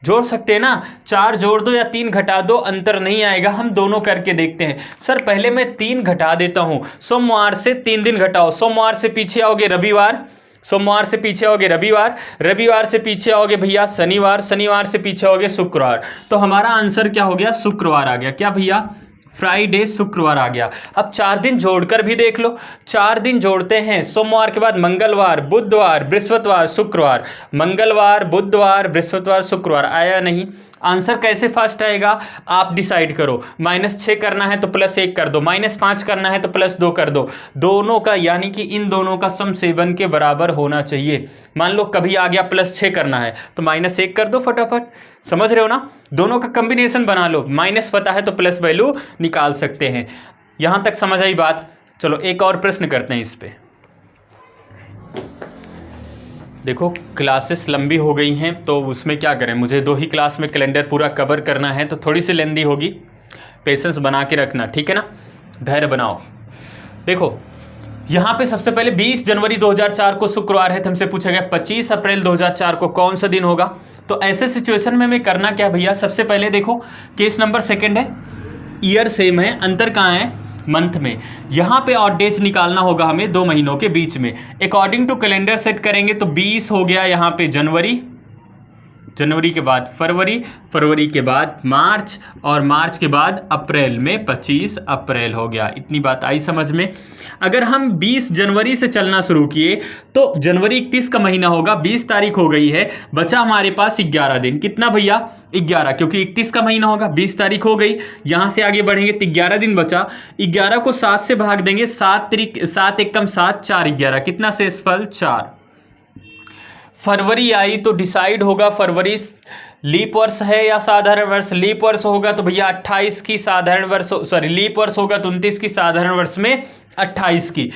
जोड़ सकते हैं ना। 4 जोड़ दो या 3 घटा दो, अंतर नहीं आएगा। हम दोनों करके देखते हैं। सर पहले मैं 3 घटा देता हूं, सोमवार से 3 दिन घटाओ, सोमवार से पीछे आओगे रविवार, सोमवार से पीछे आओगे रविवार, रविवार से पीछे आओगे भैया शनिवार, शनिवार से पीछे आओगे शुक्रवार। तो हमारा आंसर क्या हो गया, शुक्रवार आ गया। क्या भैया, फ्राइडे, शुक्रवार आ गया। अब 4 दिन जोड़कर भी देख लो, 4 दिन जोड़ते हैं, सोमवार के बाद मंगलवार, बुधवार, बृहस्पतिवार, शुक्रवार, मंगलवार, बुधवार, बृहस्पतिवार, शुक्रवार। आया नहीं? आंसर कैसे फर्स्ट आएगा आप डिसाइड करो। -6 करना है तो +1 कर दो, -5 करना है तो +2 कर दो। दोनों का यानी कि इन दोनों का सम 7 के बराबर होना चाहिए। मान लो कभी आ गया +6 करना है तो -1 कर दो फटाफट। समझ रहे हो ना, दोनों का कॉम्बिनेशन बना लो, माइनस पता है तो प्लस वैल्यू निकाल सकते हैं। यहां तक समझ आई बात। चलो एक और प्रश्न करते हैं इस पे। देखो क्लासेस लंबी हो गई हैं तो उसमें क्या करें, मुझे 2 ही क्लास में कैलेंडर पूरा कवर करना है तो थोड़ी सी लेंदी होगी, पेशेंस बना के रखना, ठीक है ना, धैर्य बनाओ। देखो यहाँ पे सबसे पहले 20 जनवरी 2004 को शुक्रवार है, तो हमसे पूछा गया 25 अप्रैल 2004 को कौन सा दिन होगा। तो ऐसे सिचुएशन में मैं करना क्या भैया, सबसे पहले देखो केस नंबर 2 है, ईयर सेम है, अंतर कहाँ है, मंथ में। यहाँ पे ऑड डेज निकालना होगा हमें 2 महीनों के बीच में। अकॉर्डिंग टू कैलेंडर सेट करेंगे तो 20 हो गया यहाँ पे जनवरी, जनवरी के बाद फरवरी, फरवरी के बाद मार्च, और मार्च के बाद अप्रैल में 25 अप्रैल हो गया। इतनी बात आई समझ में। अगर हम 20 जनवरी से चलना शुरू किए तो जनवरी 31 का महीना होगा, 20 तारीख हो गई है, बचा हमारे पास 11 दिन। कितना भैया, 11, क्योंकि 31 का महीना होगा, 20 तारीख हो गई, यहाँ से आगे बढ़ेंगे तो 11 दिन बचा। 11 को 7 से भाग देंगे, 7 एकम 7, 4 11, कितना शेषफल 4। फरवरी आई तो डिसाइड होगा फरवरी लीप वर्ष है या साधारण वर्ष। लीप वर्ष होगा तो भैया 28 की, साधारण वर्ष सॉरी लीप वर्ष होगा तो 29 की, साधारण वर्ष में 28 की।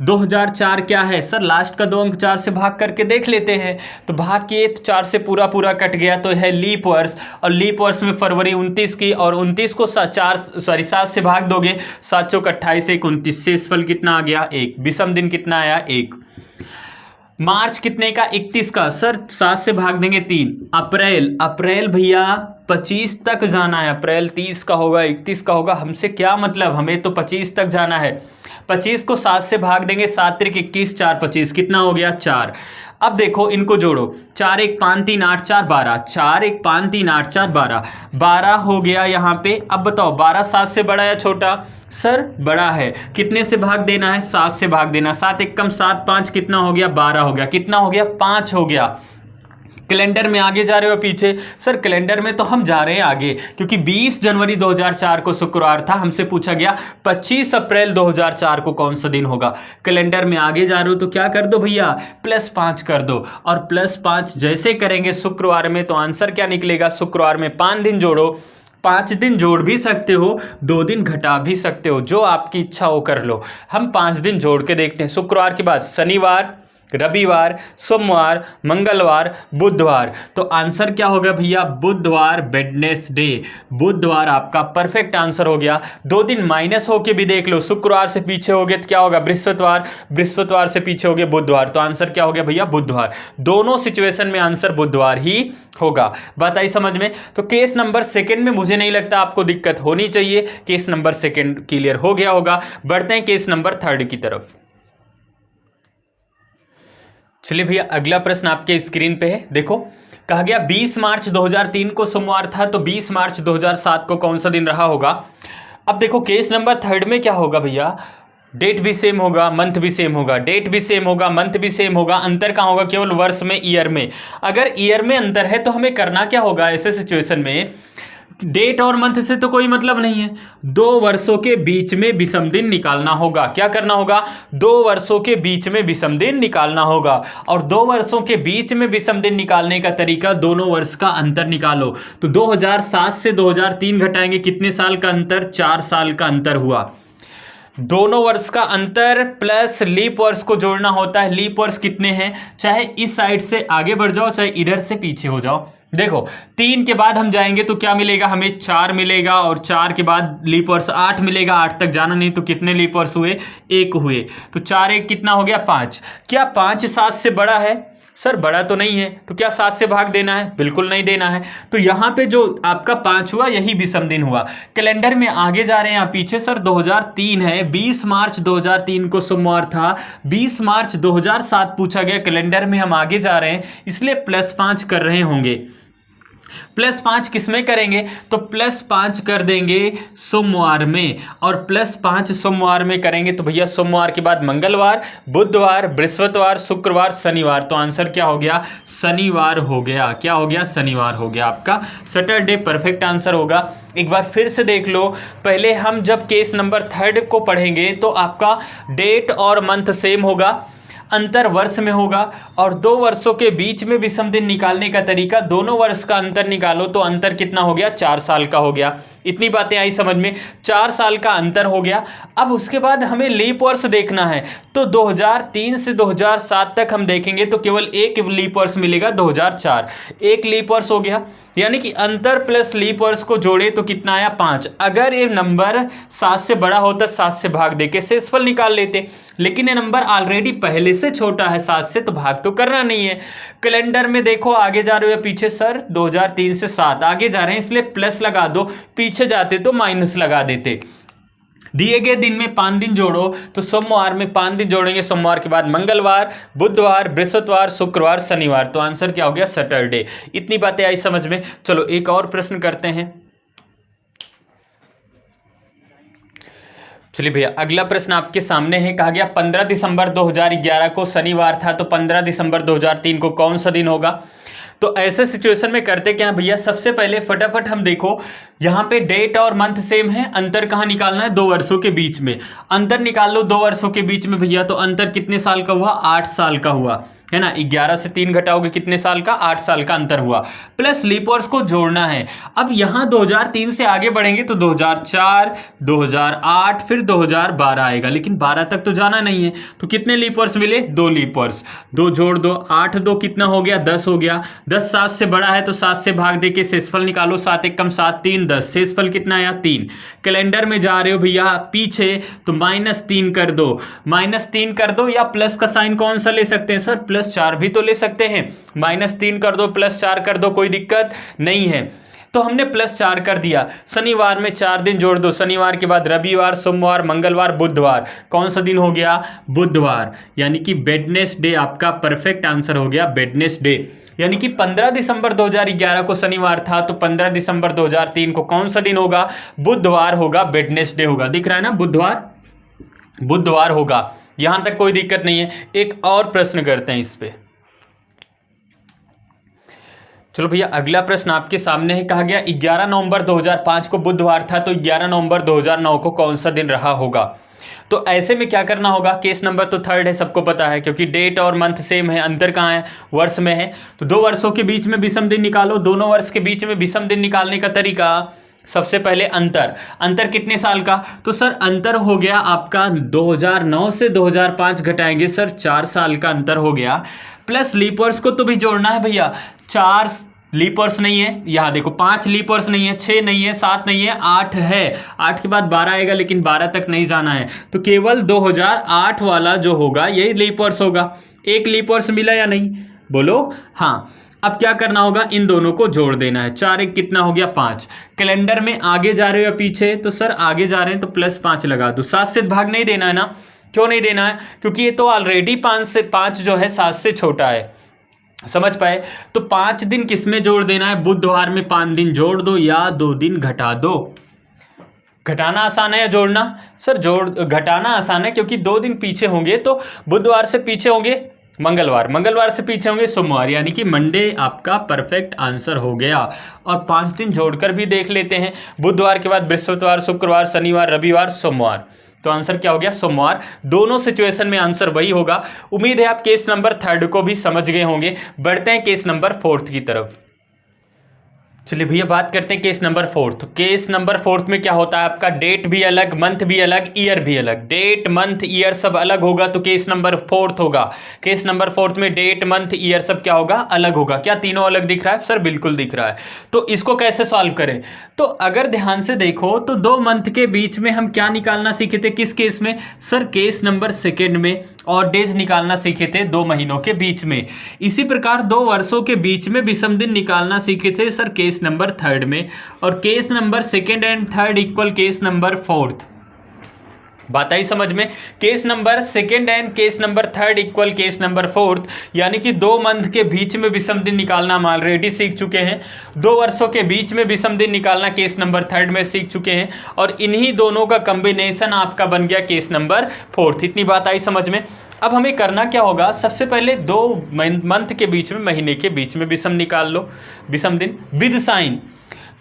2004 क्या है सर, लास्ट का 2 अंक 4 से भाग करके देख लेते हैं। तो भाग किए तो 4 से पूरा कट गया तो है लीप वर्ष, और लीप वर्ष में फरवरी 29 की, और 29 को 7 से भाग दोगे, 7 चौक 28, 1 29, शेषफल कितना आ गया 1। विषम दिन कितना आया 1। मार्च कितने का, 31 का, सर 7 से भाग देंगे 3। अप्रैल, अप्रैल भैया 25 तक जाना है, अप्रैल 30 का होगा, 31 का होगा, हमसे क्या मतलब, हमें तो 25 तक जाना है। 25 को 7 से भाग देंगे, 7 त्रिक 21, 4 25, कितना हो गया 4। अब देखो इनको जोड़ो, 4 1 5 3 8 4 12, 4 1 5 3 8 4 12, 12 हो गया यहाँ पे। अब बताओ 12 7 से बड़ा या छोटा, सर बड़ा है, कितने से भाग देना है, 7 से भाग देना, 7 एकम 7, 5 कितना हो गया 12 हो गया, कितना हो गया 5 हो गया। कैलेंडर में आगे जा रहे हो पीछे, सर कैलेंडर में तो हम जा रहे हैं आगे, क्योंकि 20 जनवरी 2004 को शुक्रवार था, हमसे पूछा गया 25 अप्रैल 2004 को कौन सा दिन होगा। कैलेंडर में आगे जा रहे हो तो क्या कर दो भैया, +5 कर दो, और +5 जैसे करेंगे शुक्रवार में तो आंसर क्या निकलेगा, शुक्रवार में 5 दिन जोड़ो, 5 दिन जोड़ भी सकते हो, 2 दिन घटा भी सकते हो, जो आपकी इच्छा हो कर लो। हम 5 दिन जोड़ के देखते हैं। शुक्रवार के बाद शनिवार, रविवार, सोमवार, मंगलवार, बुधवार, तो आंसर क्या होगा भैया, बुधवार, वेडनेसडे, बुधवार आपका परफेक्ट आंसर हो गया। 2 दिन माइनस होके भी देख लो, शुक्रवार से पीछे हो गए तो क्या होगा बृहस्पतिवार, बृहस्पतिवार से पीछे हो गए बुधवार, तो आंसर क्या हो गया भैया बुधवार। दोनों सिचुएशन में आंसर बुधवार ही होगा। बात आई समझ में। तो केस नंबर 2 में मुझे नहीं लगता आपको दिक्कत होनी चाहिए, केस नंबर 2 क्लियर हो गया होगा। बढ़ते हैं केस नंबर 3 की तरफ। चलिए भैया अगला प्रश्न आपके स्क्रीन पे है, देखो कहा गया 20 मार्च 2003 को सोमवार था, तो 20 मार्च 2007 को कौन सा दिन रहा होगा। अब देखो केस नंबर 3 में क्या होगा भैया, डेट भी सेम होगा, मंथ भी सेम होगा, डेट भी सेम होगा, मंथ भी सेम होगा, अंतर कहाँ होगा केवल वर्ष में, ईयर में। अगर ईयर में अंतर है तो हमें करना क्या होगा ऐसे सिचुएशन में, डेट और मंथ से तो कोई मतलब नहीं है, 2 वर्षों के बीच में विषम दिन निकालना होगा। क्या करना होगा? 2 वर्षों के बीच में विषम दिन निकालना होगा। और 2 वर्षों के बीच में विषम दिन निकालने का तरीका, दोनों वर्ष का अंतर निकालो। तो 2007 से 2003 घटाएंगे, कितने साल का अंतर? 4 साल का अंतर हुआ। दोनों वर्ष का अंतर प्लस लीप वर्ष को जोड़ना होता है। लीप वर्ष कितने हैं? चाहे इस साइड से आगे बढ़ जाओ, चाहे इधर से पीछे हो जाओ। देखो 3 के बाद हम जाएंगे तो क्या मिलेगा? हमें 4 मिलेगा, और 4 के बाद लीप वर्ष 8 मिलेगा। 8 तक जाना नहीं, तो कितने लीप वर्ष हुए? 1 हुए। तो 4 1 कितना हो गया? 5। क्या 5 7 से बड़ा है? सर बड़ा तो नहीं है, तो क्या 7 से भाग देना है? बिल्कुल नहीं देना है। तो यहाँ पे जो आपका 5 हुआ, यही विषम दिन हुआ। कैलेंडर में आगे जा रहे हैं आप पीछे। सर 2003 है, 20 मार्च 2003 को सोमवार था, 20 मार्च 2007 पूछा गया। कैलेंडर में हम आगे जा रहे हैं, इसलिए +5 कर रहे होंगे। +5 किस में करेंगे? तो +5 कर देंगे सोमवार में, और +5 सोमवार में करेंगे तो भैया सोमवार के बाद मंगलवार, बुधवार, बृहस्पतिवार, शुक्रवार, शनिवार। तो आंसर क्या हो गया? शनिवार हो गया। क्या हो गया? शनिवार हो गया आपका। सैटरडे परफेक्ट आंसर होगा। एक बार फिर से देख लो, पहले हम जब केस नंबर 3 को पढ़ेंगे तो आपका डेट और मंथ सेम होगा, अंतर वर्ष में होगा, और 2 वर्षों के बीच में विषम दिन निकालने का तरीका, दोनों वर्ष का अंतर निकालो तो अंतर कितना हो गया? 4 साल का हो गया। इतनी बातें आई समझ में? 4 साल का अंतर हो गया। अब उसके बाद हमें लीप वर्ष देखना है, तो 2003 से 2007 तक हम देखेंगे तो केवल एक लीप वर्ष मिलेगा, 2004। एक लीप वर्ष हो गया, यानी कि अंतर प्लस लीप वर्ष को जोड़े तो कितना आया? 5। अगर ये नंबर 7 से बड़ा होता, 7 से भाग दे के शेषफल निकाल लेते, लेकिन ये नंबर ऑलरेडी पहले से छोटा है 7 से, तो भाग तो करना नहीं है। कैलेंडर में देखो आगे जा रहे हो या पीछे? सर 2003 से 7 आगे जा रहे हैं, इसलिए प्लस लगा दो, पीछे जाते तो माइनस लगा देते। दिए गए दिन में 5 दिन जोड़ो, तो सोमवार में 5 दिन जोड़ेंगे, सोमवार के बाद मंगलवार, बुधवार, बृहस्पतिवार, शुक्रवार, शनिवार। तो आंसर क्या हो गया? सैटरडे। इतनी बातें आई समझ में? चलो एक और प्रश्न करते हैं। चलिए भैया, अगला प्रश्न आपके सामने है। कहा गया 15 दिसंबर 2011 को शनिवार था, तो 15 दिसंबर 2003 को कौन सा दिन होगा? तो ऐसे सिचुएशन में करते क्या भैया? सबसे पहले फटाफट हम देखो, यहाँ पे डेट और मंथ सेम है, अंतर कहाँ निकालना है? 2 वर्षों के बीच में। अंतर निकाल लो 2 वर्षों के बीच में भैया, तो अंतर कितने साल का हुआ? 8 साल का हुआ, है ना। 11 से 3 घटाओगे कितने साल का? 8 साल का अंतर हुआ। प्लस लीप वर्ष को जोड़ना है। अब यहाँ 2003 से आगे बढ़ेंगे तो 2004, 2008, फिर 2012 आएगा, लेकिन 12 तक तो जाना नहीं है, तो कितने लीप वर्ष मिले? 2 लीप वर्ष। 2 जोड़ दो, 8 2 कितना हो गया? 10 हो गया। 10 7 से बड़ा है तो 7 से भाग दे के शेषफल निकालो। 7 1 कम 7 3 10, शेषफल कितना आया? 3। कैलेंडर में जा रहे हो भैया पीछे, तो -3 कर दो। -3 कर दो, या प्लस का साइन कौन सा ले सकते हैं? सर +4 भी तो ले सकते हैं। -3 कर दो, +4 कर दो, कोई दिक्कत नहीं है। तो हमने +4 कर दिया। शनिवार में 4 दिन जोड़ दो, शनिवार के बाद रविवार, सोमवार, मंगलवार, बुधवार। कौन सा दिन हो गया? बुधवार, यानी कि वेडनेसडे आपका परफेक्ट आंसर हो गया, वेडनेसडे। यानी कि 15 दिसंबर 2011 को शनिवार था, तो 15 दिसंबर 2003 को कौन सा दिन होगा? बुधवार होगा, वेडनेसडे होगा। दिख रहा है ना? बुधवार होगा। यहां तक कोई दिक्कत नहीं है। एक और प्रश्न करते हैं इस पे। चलो भैया, अगला प्रश्न आपके सामने है। कहा गया 11 नवंबर 2005 को बुधवार था, तो 11 नवंबर 2009 को कौन सा दिन रहा होगा? तो ऐसे में क्या करना होगा? केस नंबर तो 3 है, सबको पता है, क्योंकि डेट और मंथ सेम है, अंतर कहाँ है? वर्ष में है। तो 2 वर्षों के बीच में विषम दिन निकालो। दोनों वर्ष के बीच में विषम दिन निकालने का तरीका, सबसे पहले अंतर कितने साल का? तो सर अंतर हो गया आपका 2009 से 2005 घटाएंगे सर, 4 साल का अंतर हो गया। प्लस लीप वर्ष को तो भी जोड़ना है भैया। 4 लीप वर्ष नहीं है, यहाँ देखो 5 लीप वर्ष नहीं है, 6 नहीं है, 7 नहीं है, 8 है। 8 के बाद 12 आएगा, लेकिन 12 तक नहीं जाना है, तो केवल 2008 वाला जो होगा यही लीप वर्ष होगा। एक लीप वर्ष मिला या नहीं? बोलो हाँ। अब क्या करना होगा? इन दोनों को जोड़ देना है। 4 1 कितना हो गया? 5। कैलेंडर में आगे जा रहे हो या पीछे? तो सर आगे जा रहे हैं, तो +5 लगा दो। 7 से भाग नहीं देना है ना? क्यों नहीं देना है? क्योंकि ये तो ऑलरेडी 5 जो है 7 से छोटा है। समझ पाए? तो 5 दिन किस में जोड़ देना है? बुधवार में 5 दिन जोड़ दो, या 2 दिन घटा दो। घटाना आसान है या जोड़ना? सर घटाना आसान है, क्योंकि 2 दिन पीछे होंगे तो बुधवार से पीछे होंगे, मंगलवार, मंगलवार से पीछे होंगे सोमवार, यानी कि मंडे आपका परफेक्ट आंसर हो गया। और 5 दिन जोड़कर भी देख लेते हैं, बुधवार के बाद बृहस्पतिवार, शुक्रवार, शनिवार, रविवार, सोमवार, तो आंसर क्या हो गया? सोमवार। दोनों सिचुएशन में आंसर वही होगा। उम्मीद है आप केस नंबर 3 को भी समझ गए होंगे। बढ़ते हैं केस नंबर 4 की तरफ। चलिए भैया बात करते हैं केस नंबर 4। केस नंबर 4 में क्या होता है आपका? डेट भी अलग, मंथ भी अलग, ईयर भी अलग। डेट, मंथ, ईयर सब अलग होगा तो केस नंबर 4 होगा। केस नंबर 4 में डेट, मंथ, ईयर सब क्या होगा? अलग होगा। क्या तीनों अलग दिख रहा है? सर बिल्कुल दिख रहा है। तो इसको कैसे सॉल्व करें? तो अगर ध्यान से देखो तो 2 मंथ के बीच में हम क्या निकालना सीखे थे? किस केस में? सर केस नंबर 2 में ऑड डेज निकालना सीखे थे 2 महीनों के बीच में। इसी प्रकार 2 वर्षों के बीच में विषम दिन निकालना सीखे थे सर केस नंबर 3 में। और case number 2 and 3 equal case number 4। बात आई समझ में? Case number 2 and case number 3 equal case number 4, यानी कि 2 मंथ के बीच में विषम दिन निकालना हम ऑलरेडी सीख चुके हैं। 2 वर्षों के बीच में विषम दिन निकालना केस नंबर 3 में सीख चुके हैं। और इन्हीं दोनों का कॉम्बिनेशन आपका बन गया केस नंबर 4। इतनी बात आई समझ में? अब हमें करना क्या होगा? सबसे पहले 2 मंथ के बीच में, महीने के बीच में विषम निकाल लो, विषम दिन विद साइन।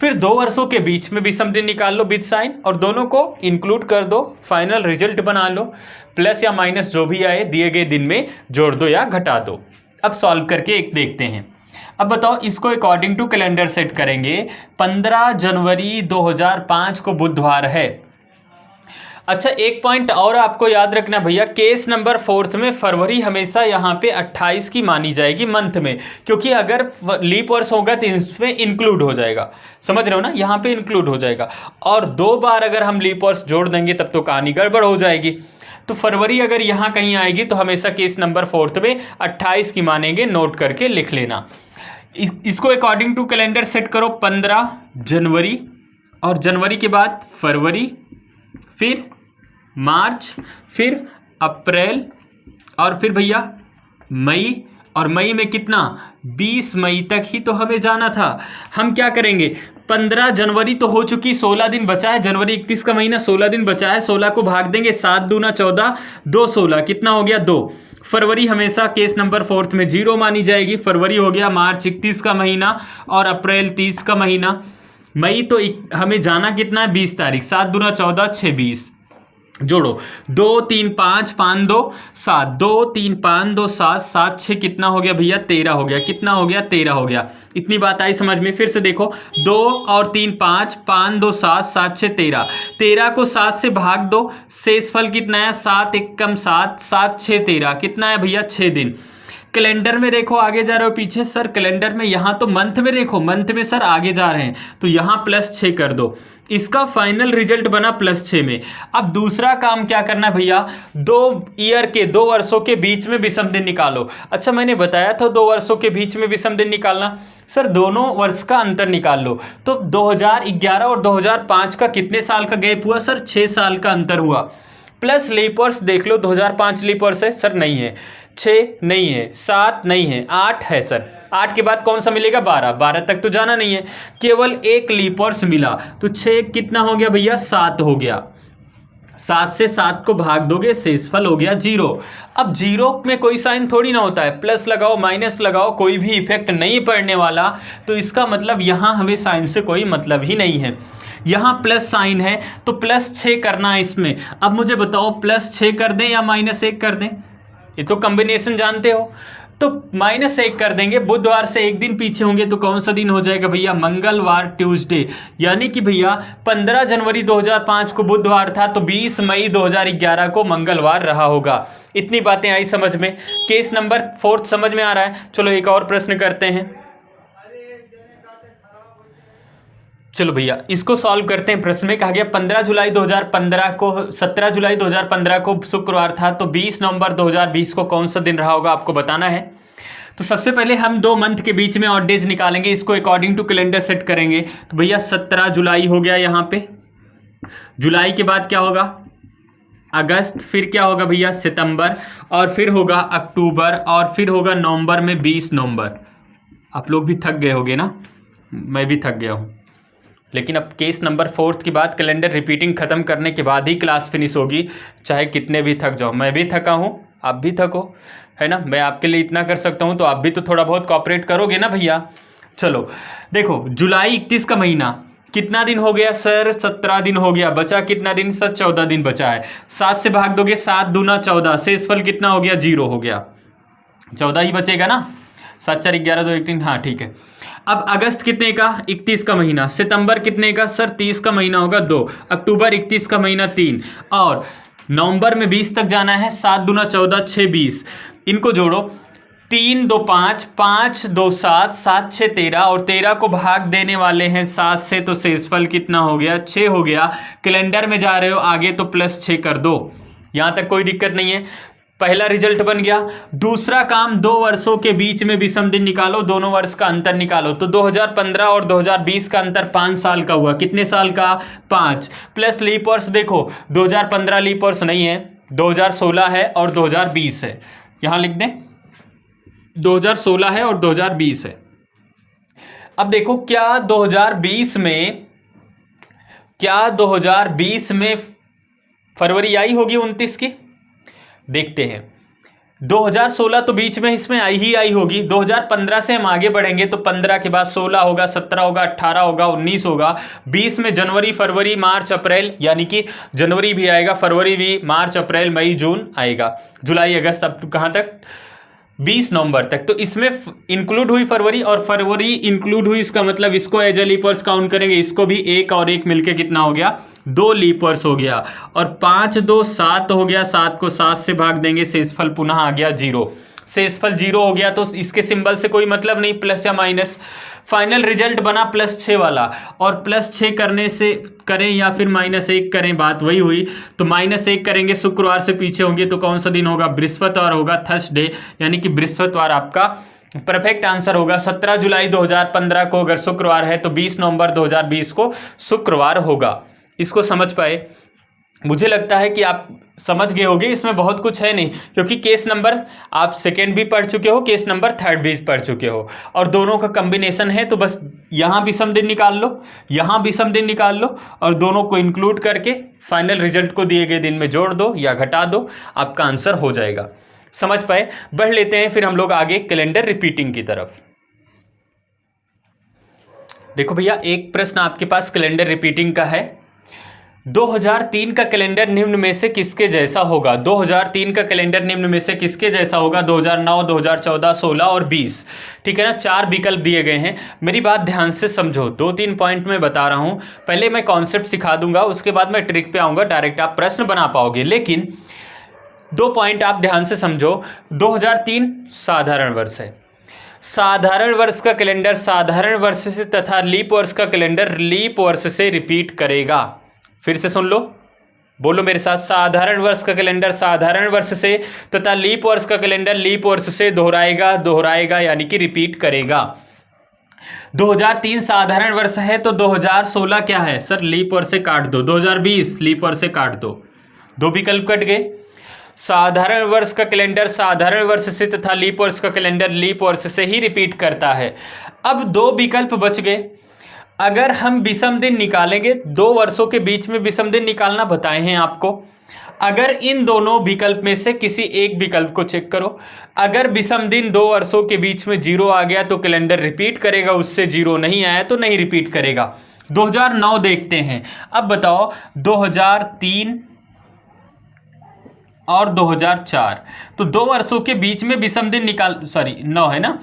फिर 2 वर्षों के बीच में विषम दिन निकाल लो विद साइन, और दोनों को इंक्लूड कर दो, फाइनल रिजल्ट बना लो। प्लस या माइनस जो भी आए दिए गए दिन में जोड़ दो या घटा दो। अब सॉल्व करके एक देखते हैं। अब बताओ, इसको अकॉर्डिंग टू कैलेंडर सेट करेंगे। 15 जनवरी 2005 को बुधवार है। अच्छा, एक पॉइंट और आपको याद रखना भैया, केस नंबर 4 में फरवरी हमेशा यहाँ पे 28 की मानी जाएगी मंथ में, क्योंकि अगर लीप वर्ष होगा तो इसमें इंक्लूड हो जाएगा। समझ रहे हो ना? यहाँ पे इंक्लूड हो जाएगा। और 2 बार अगर हम लीप वर्ष जोड़ देंगे तब तो कहानी गड़बड़ हो जाएगी। तो फरवरी अगर यहाँ कहीं आएगी तो हमेशा केस नंबर 4 में 28 की मानेंगे। नोट करके लिख लेना। इसको अकॉर्डिंग टू कैलेंडर सेट करो। 15 जनवरी, और जनवरी के बाद फरवरी, फिर मार्च, फिर अप्रैल, और फिर भैया मई। और मई में कितना? 20 मई तक ही तो हमें जाना था। हम क्या करेंगे? 15 जनवरी तो हो चुकी, 16 दिन बचा है। जनवरी 31 का महीना, 16 दिन बचा है। 16 को भाग देंगे, 7 दूना 14, 2 16, कितना हो गया? 2। फरवरी हमेशा केस नंबर 4 में 0 मानी जाएगी। फरवरी हो गया। मार्च 31 का महीना, और अप्रैल 30 का महीना। मई तो हमें जाना कितना है? 20 तारीख। 7 दूना 14, 6 20, जोड़ो 2 3 5 5 2 7, 2 3 5 2 7, 7 6 कितना हो गया भैया? 13 हो गया। कितना हो गया? 13 हो गया। इतनी बात आई समझ में? फिर से देखो, 2 और 3 5, 5 2 7, 7 6 13। 13 को 7 से भाग दो, शेषफल कितना है? 7 एकम 7, 7 6 13, कितना है भैया? 6 दिन। कैलेंडर में देखो, आगे जा रहे हो पीछे? सर कैलेंडर में यहाँ तो मंथ में देखो, मंथ में सर आगे जा रहे हैं तो यहाँ +6 कर दो। इसका फाइनल रिजल्ट बना +6 में। अब दूसरा काम क्या करना भैया? 2 वर्षों के बीच में विषम दिन निकालो। अच्छा, मैंने बताया था 2 वर्षों के बीच में विषम दिन निकालना। सर दोनों वर्ष का अंतर निकाल लो। तो 2011 और 2005 का कितने साल का गैप हुआ? सर 6 साल का अंतर हुआ। प्लस लीप वर्ष देख लो, 2005 लीप वर्ष है? सर नहीं है। 6 नहीं है, 7 नहीं है, 8 है सर। 8 के बाद कौन सा मिलेगा? 12। 12 तक तो जाना नहीं है, केवल एक लीप वर्ष मिला। तो 6 कितना हो गया भैया? 7 हो गया। 7 से 7 को भाग दोगे, शेषफल हो गया 0। अब 0 में कोई साइन थोड़ी ना होता है, प्लस लगाओ माइनस लगाओ कोई भी इफेक्ट नहीं पड़ने वाला। तो इसका मतलब यहाँ हमें साइन से कोई मतलब ही नहीं है। यहाँ प्लस साइन है तो +6 करना है इसमें। अब मुझे बताओ, +6 कर दें या -1 कर दें? ये तो कॉम्बिनेशन जानते हो। तो -1 कर देंगे। बुधवार से एक दिन पीछे होंगे तो कौन सा दिन हो जाएगा भैया? मंगलवार, ट्यूसडे। यानी कि भैया 15 जनवरी 2005 को बुधवार था तो 20 मई 2011 को मंगलवार रहा होगा। इतनी बातें आई समझ में? केस नंबर 4 समझ में आ रहा है? चलो एक और प्रश्न करते हैं। चलो भैया इसको सॉल्व करते हैं। प्रश्न में कहा गया 17 जुलाई 2015 को शुक्रवार था तो 20 नवंबर 2020 को कौन सा दिन रहा होगा आपको बताना है। तो सबसे पहले हम 2 मंथ के बीच में ऑड डेज निकालेंगे। इसको अकॉर्डिंग टू कैलेंडर सेट करेंगे। तो भैया 17 जुलाई हो गया यहाँ पे। जुलाई के बाद क्या होगा? अगस्त। फिर क्या होगा भैया? सितंबर। और फिर होगा अक्टूबर। और फिर होगा नवंबर में 20 नवंबर। आप लोग भी थक गए होगे ना? मैं भी थक गया हूँ। लेकिन अब केस नंबर 4 की बात, कैलेंडर रिपीटिंग खत्म करने के बाद ही क्लास फिनिश होगी, चाहे कितने भी थक जाओ। मैं भी थका हूँ, आप भी थको, है ना। मैं आपके लिए इतना कर सकता हूँ तो आप भी तो थोड़ा बहुत कॉपरेट करोगे ना भैया। चलो देखो, जुलाई 31 का महीना कितना दिन हो गया सर? 17 दिन हो गया। बचा कितना दिन सर? 14 दिन बचा है। 7 से भाग दोगे, 7 दूना 14, शेषफल कितना हो गया? 0 हो गया। 14 ही बचेगा ना। 7 4 11 2 1 3, हाँ ठीक है। अब अगस्त कितने का? 31 का महीना। सितंबर कितने का सर? 30 का महीना होगा 2। अक्टूबर 31 का महीना 3। और नवंबर में 20 तक जाना है। 7 दूना 14, 6 20। इनको जोड़ो, 3 2 5, 5 2 7, 7 6 13, और 13 को भाग देने वाले हैं 7 से, तो शेषफल कितना हो गया? 6 हो गया। कैलेंडर में जा रहे हो आगे तो +6 कर दो, यहाँ तक कोई दिक्कत नहीं है। पहला रिजल्ट बन गया। दूसरा काम, 2 वर्षों के बीच में विषम दिन निकालो, दोनों वर्ष का अंतर निकालो। तो 2015 और 2020 का अंतर 5 साल का हुआ। कितने साल का? 5 प्लस लीप वर्ष। देखो 2015 लीप वर्ष नहीं है, 2016 है और 2020 है। यहाँ लिख दें 2016 है और 2020 है। अब देखो क्या 2020 में फरवरी आई होगी 29 की? देखते हैं। 2016 तो बीच में इसमें आई होगी। 2015 से हम आगे बढ़ेंगे तो 15 के बाद 16 होगा, 17 होगा, 18 होगा, 19 होगा। 20 में जनवरी फरवरी मार्च अप्रैल, यानी कि जनवरी भी आएगा, फरवरी भी, मार्च अप्रैल मई जून आएगा, जुलाई अगस्त, अब कहाँ तक? 20 नवंबर तक। तो इसमें इंक्लूड हुई फरवरी, और फरवरी इंक्लूड हुई, इसका मतलब इसको एज ए लीप वर्ष काउंट करेंगे। इसको भी 1 और 1 मिलके कितना हो गया? 2 लीप वर्ष हो गया। और 5 2 7 हो गया, 7 को 7 से भाग देंगे, शेषफल पुनः आ गया 0। शेषफल 0 हो गया तो इसके सिंबल से कोई मतलब नहीं, प्लस या माइनस। फाइनल रिजल्ट बना +6 वाला, और +6 करने से करें या फिर -1 करें, बात वही हुई। तो -1 करेंगे, शुक्रवार से पीछे होंगे तो कौन सा दिन होगा? बृहस्पतिवार होगा, थर्सडे, यानी कि बृहस्पतिवार आपका परफेक्ट आंसर होगा। 17 जुलाई 2015 को अगर शुक्रवार है तो 20 नवंबर 2020 को शुक्रवार होगा। इसको समझ पाए? मुझे लगता है कि आप समझ गए होंगे, इसमें बहुत कुछ है नहीं, क्योंकि केस नंबर आप सेकेंड भी पढ़ चुके हो, केस नंबर थर्ड भी पढ़ चुके हो, और दोनों का कम्बिनेशन है। तो बस यहाँ विषम दिन निकाल लो, यहाँ विषम दिन निकाल लो, और दोनों को इंक्लूड करके फाइनल रिजल्ट को दिए गए दिन में जोड़ दो या घटा दो, आपका आंसर हो जाएगा। समझ पाए? बढ़ लेते हैं फिर हम लोग आगे कैलेंडर रिपीटिंग की तरफ। देखो भैया, एक प्रश्न आपके पास कैलेंडर रिपीटिंग का है। 2003 का कैलेंडर निम्न में से किसके जैसा होगा? 2003 का कैलेंडर निम्न में से किसके जैसा होगा? 2009, 2014, 16 और 20। ठीक है ना, 4 विकल्प दिए गए हैं। मेरी बात ध्यान से समझो, 2-3 पॉइंट में बता रहा हूं। पहले मैं कॉन्सेप्ट सिखा दूंगा, उसके बाद मैं ट्रिक पे आऊंगा, डायरेक्ट आप प्रश्न बना पाओगे। लेकिन 2 पॉइंट आप ध्यान से समझो। 2003 साधारण वर्ष है। साधारण वर्ष का कैलेंडर साधारण वर्ष से तथा लीप वर्ष का कैलेंडर लीप वर्ष से रिपीट करेगा। फिर से सुन लो, बोलो मेरे साथ। साधारण वर्ष का कैलेंडर साधारण वर्ष से तथा लीप वर्ष का कैलेंडर लीप वर्ष से दोहराएगा यानी कि रिपीट करेगा। 2003 साधारण वर्ष है तो 2016 क्या है सर? लीप वर्ष से काट दो। 2020 लीप वर्ष से काट दो, 2 विकल्प कट गए। साधारण वर्ष का कैलेंडर साधारण वर्ष से तथा लीप वर्ष का कैलेंडर लीप वर्ष से ही रिपीट करता है। अब 2 विकल्प बच गए। अगर हम विषम दिन निकालेंगे, 2 वर्षों के बीच में विषम दिन निकालना बताए हैं आपको। अगर इन दोनों विकल्प में से किसी एक विकल्प को चेक करो, अगर विषम दिन 2 वर्षों के बीच में 0 आ गया तो कैलेंडर रिपीट करेगा, उससे 0 नहीं आया तो नहीं रिपीट करेगा। 2009 देखते हैं। अब बताओ 2003 और 2004, तो 2 वर्षों के बीच में विषम दिन 9 है ना।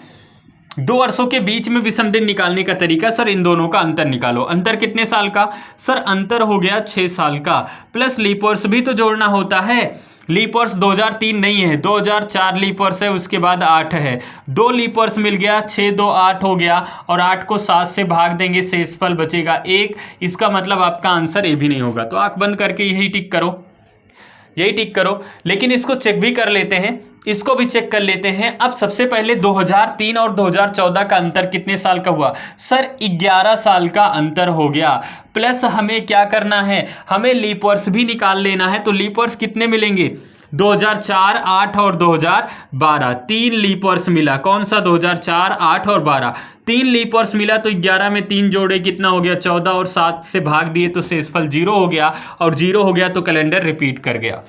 2 वर्षों के बीच में विषम दिन निकालने का तरीका, सर इन दोनों का अंतर निकालो। अंतर कितने साल का? सर अंतर हो गया 6 साल का, प्लस लीप वर्ष भी तो जोड़ना होता है। लीप वर्ष 2003 नहीं है, 2004 लीप वर्ष है, उसके बाद 8 है। 2 लीप वर्ष मिल गया, 6 2 8 हो गया, और 8 को 7 से भाग देंगे, शेषफल बचेगा 1। इसका मतलब आपका आंसर ए भी नहीं होगा। तो आंख बंद करके यही टिक करो, लेकिन इसको चेक भी कर लेते हैं, इसको भी चेक कर लेते हैं। अब सबसे पहले 2003 और 2014 का अंतर कितने साल का हुआ? सर 11 साल का अंतर हो गया। प्लस हमें क्या करना है? हमें लीप वर्ष भी निकाल लेना है। तो लीप वर्ष कितने मिलेंगे? 2004, 8 और 2012, 3 लीप वर्ष मिला। कौन सा? 2004, 8 और 12, 3 लीप वर्ष मिला। तो 11 में 3 जोड़े कितना हो गया? 14, और 7 से भाग दिए तो शेषफल 0 हो गया, और 0 हो गया तो कैलेंडर रिपीट कर गया।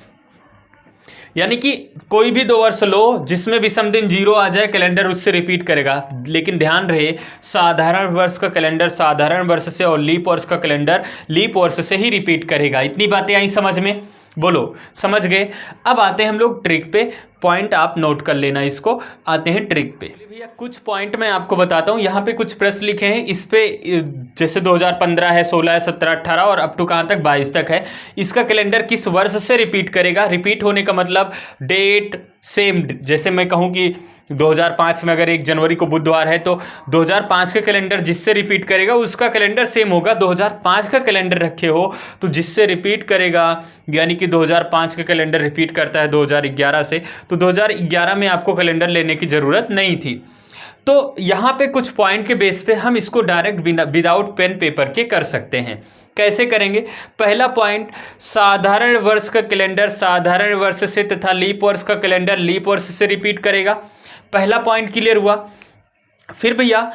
यानी कि कोई भी 2 वर्ष लो जिसमें विषम दिन 0 आ जाए, कैलेंडर उससे रिपीट करेगा। लेकिन ध्यान रहे, साधारण वर्ष का कैलेंडर साधारण वर्ष से और लीप वर्ष का कैलेंडर लीप वर्ष से ही रिपीट करेगा। इतनी बातें आई समझ में? बोलो, समझ गए? अब आते हैं हम लोग ट्रिक पे। पॉइंट आप नोट कर लेना इसको। आते हैं ट्रिक पे। भैया कुछ पॉइंट मैं आपको बताता हूँ। यहाँ पे कुछ प्रश्न लिखे हैं, इस पे जैसे 2015 है, 16 है, 17, 18 और अप टू कहाँ तक 22 तक है। इसका कैलेंडर किस वर्ष से रिपीट करेगा? रिपीट होने का मतलब डेट सेम। जैसे मैं कहूँ कि 2005 में अगर 1 जनवरी को बुधवार है तो 2005 का कैलेंडर जिससे रिपीट करेगा उसका कैलेंडर सेम होगा। 2005 का कैलेंडर रखे हो तो जिससे रिपीट करेगा, यानी कि 2005 का कैलेंडर रिपीट करता है 2011 से, तो 2011 में आपको कैलेंडर लेने की ज़रूरत नहीं थी। तो यहाँ पे कुछ पॉइंट के बेस पे हम इसको डायरेक्ट विदाउट पेन पेपर के कर सकते हैं। कैसे करेंगे? पहला पॉइंट, साधारण वर्ष का कैलेंडर साधारण वर्ष से तथा लीप वर्ष का कैलेंडर लीप वर्ष से रिपीट करेगा। पहला पॉइंट क्लियर हुआ। फिर भैया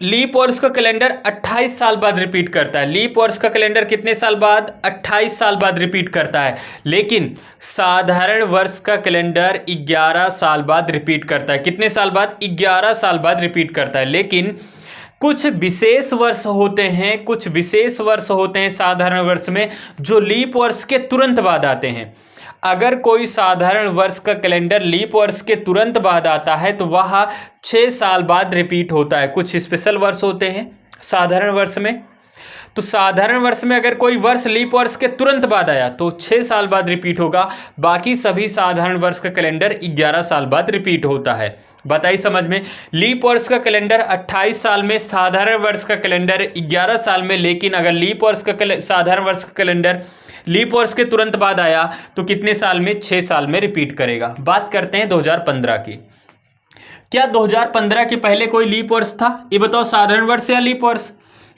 लीप वर्ष का कैलेंडर 28 साल बाद रिपीट करता है। लीप वर्ष का कैलेंडर कितने साल बाद? 28 साल बाद रिपीट करता है। लेकिन साधारण वर्ष का कैलेंडर 11 साल बाद रिपीट करता है। कितने साल बाद? 11 साल बाद रिपीट करता है। लेकिन कुछ विशेष वर्ष होते हैं, कुछ विशेष वर्ष होते हैं साधारण वर्ष में जो लीप वर्ष के तुरंत बाद आते हैं। अगर कोई साधारण वर्ष का कैलेंडर लीप वर्ष के तुरंत बाद आता है तो वह 6 साल बाद रिपीट होता है। कुछ स्पेशल वर्ष होते हैं साधारण वर्ष में। तो साधारण वर्ष में अगर कोई वर्ष लीप वर्ष के तुरंत बाद आया तो 6 साल बाद रिपीट होगा। बाकी सभी साधारण वर्ष का कैलेंडर 11 साल बाद रिपीट होता है। बताइए समझ में? लीप वर्ष का कैलेंडर 28 साल में, साधारण वर्ष का कैलेंडर 11 साल में। लेकिन अगर लीप वर्ष का साधारण वर्ष का कैलेंडर लीप वर्ष के तुरंत बाद आया तो कितने साल में? 6 साल में रिपीट करेगा। बात करते हैं 2015 की। क्या 2015 के पहले कोई लीप वर्ष था? ये बताओ, साधारण वर्ष या लीप वर्ष?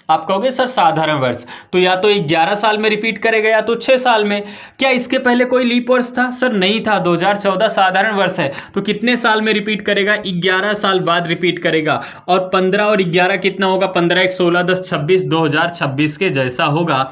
आप कहोगे सर साधारण वर्ष, तो या तो 11 साल में रिपीट करेगा या तो 6 साल में। क्या इसके पहले कोई लीप वर्ष था? सर नहीं था। 2014 साधारण वर्ष है तो कितने साल में रिपीट करेगा? 11 साल बाद रिपीट करेगा। और 15 और 11 कितना होगा? 15 1 16 10 26, 2026 के जैसा होगा।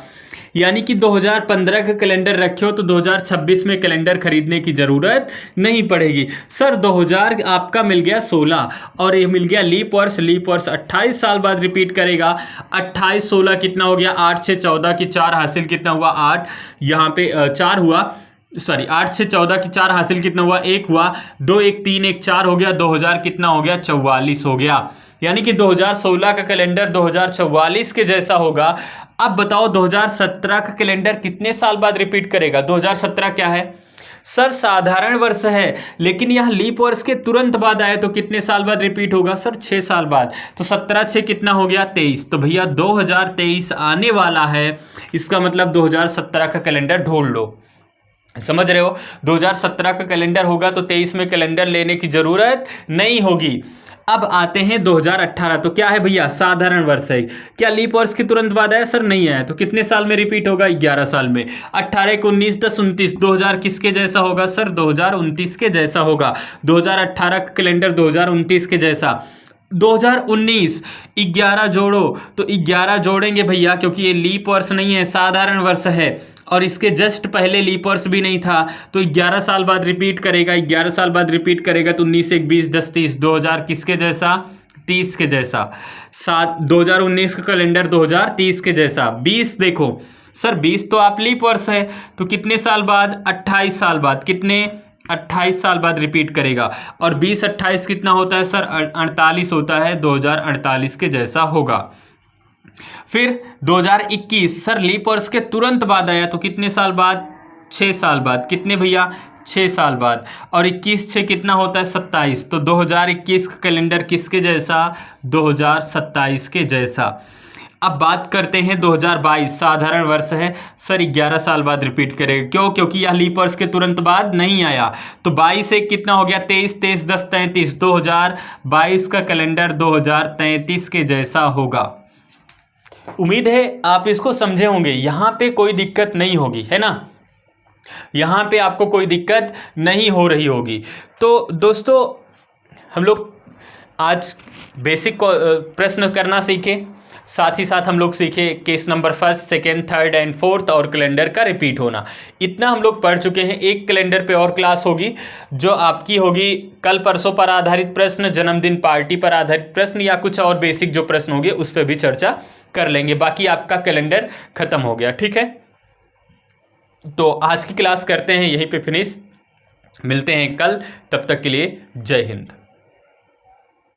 यानी कि 2015 का कैलेंडर रखे हो तो 2026 में कैलेंडर खरीदने की ज़रूरत नहीं पड़ेगी। सर 2000 आपका मिल गया 16 और ये मिल गया लीप वर्ष। लीप वर्ष 28 साल बाद रिपीट करेगा। 28 16 कितना हो गया? 8 6 14 की 4 हासिल कितना हुआ? 8। यहाँ पे 4 हुआ, सॉरी 8 6 14 की 4 हासिल कितना हुआ? 1 हुआ। 2 1 3 1 4 हो गया। 2000 कितना हो गया? 44 हो गया। यानी कि 2016 का कैलेंडर 2044 के जैसा होगा। अब बताओ 2017 का कैलेंडर कितने साल बाद रिपीट करेगा? 2017 क्या है? सर साधारण वर्ष है, लेकिन यह लीप वर्ष के तुरंत बाद आया तो कितने साल बाद रिपीट होगा? सर 6 साल बाद। तो 17 6 कितना हो गया? 23। तो भैया 2023 आने वाला है, इसका मतलब 2017 का कैलेंडर ढूंढ लो। समझ रहे हो? 2017 का कैलेंडर होगा तो 23 में कैलेंडर लेने की ज़रूरत नहीं होगी। अब आते हैं 2018। तो क्या है भैया? साधारण वर्ष है। क्या लीप वर्ष के तुरंत बाद आया? सर नहीं आया। तो कितने साल में रिपीट होगा? 11 साल में। 18 1 19 10 29, 2000 किसके जैसा होगा? सर 2029 के जैसा होगा। 2018 का कैलेंडर 2029 के जैसा। 2019 11 जोड़ो तो 11 जोड़ेंगे भैया, क्योंकि ये लीप वर्ष नहीं है, साधारण वर्ष है और इसके जस्ट पहले लीप वर्ष भी नहीं था। तो 11 साल बाद रिपीट करेगा। 11 साल बाद रिपीट करेगा तो 19 1 20 10 30, 2000 किसके जैसा? 30 के जैसा। 2019 का कैलेंडर 2030 के जैसा। 20 देखो सर, 20 तो आप लीप वर्ष है तो कितने साल बाद? 28 साल बाद। कितने? 28 साल बाद रिपीट करेगा। और 20 28 कितना होता है? सर 48 होता है। 2048 के जैसा होगा। फिर 2021 सर लीप वर्ष के तुरंत बाद आया तो कितने साल बाद? 6 साल बाद। कितने भैया? 6 साल बाद। और 21 6 कितना होता है? 27। तो 2021 का कैलेंडर किसके जैसा? 2027 के जैसा। अब बात करते हैं 2022 साधारण वर्ष है। सर 11 साल बाद रिपीट करेगा। क्यों? क्योंकि यह लीप वर्ष के तुरंत बाद नहीं आया। तो 22 1 कितना हो गया? 23 23 10 33। 2022 का कैलेंडर 2033 के जैसा होगा। उम्मीद है आप इसको समझे होंगे। यहाँ पे कोई दिक्कत नहीं होगी, है ना? यहाँ पे आपको कोई दिक्कत नहीं हो रही होगी। तो दोस्तों हम लोग आज बेसिक प्रश्न करना सीखे। साथ ही साथ हम लोग सीखे केस नंबर 1, 2, 3 एंड 4 और कैलेंडर का रिपीट होना। इतना हम लोग पढ़ चुके हैं। एक कैलेंडर पे और क्लास होगी जो आपकी होगी कल परसों पर आधारित प्रश्न, जन्मदिन पार्टी पर आधारित प्रश्न या कुछ और बेसिक जो प्रश्न होंगे उस पर भी चर्चा कर लेंगे। बाकी आपका कैलेंडर खत्म हो गया। ठीक है, तो आज की क्लास करते हैं यहीं पे फिनिश। मिलते हैं कल, तब तक के लिए जय हिंद।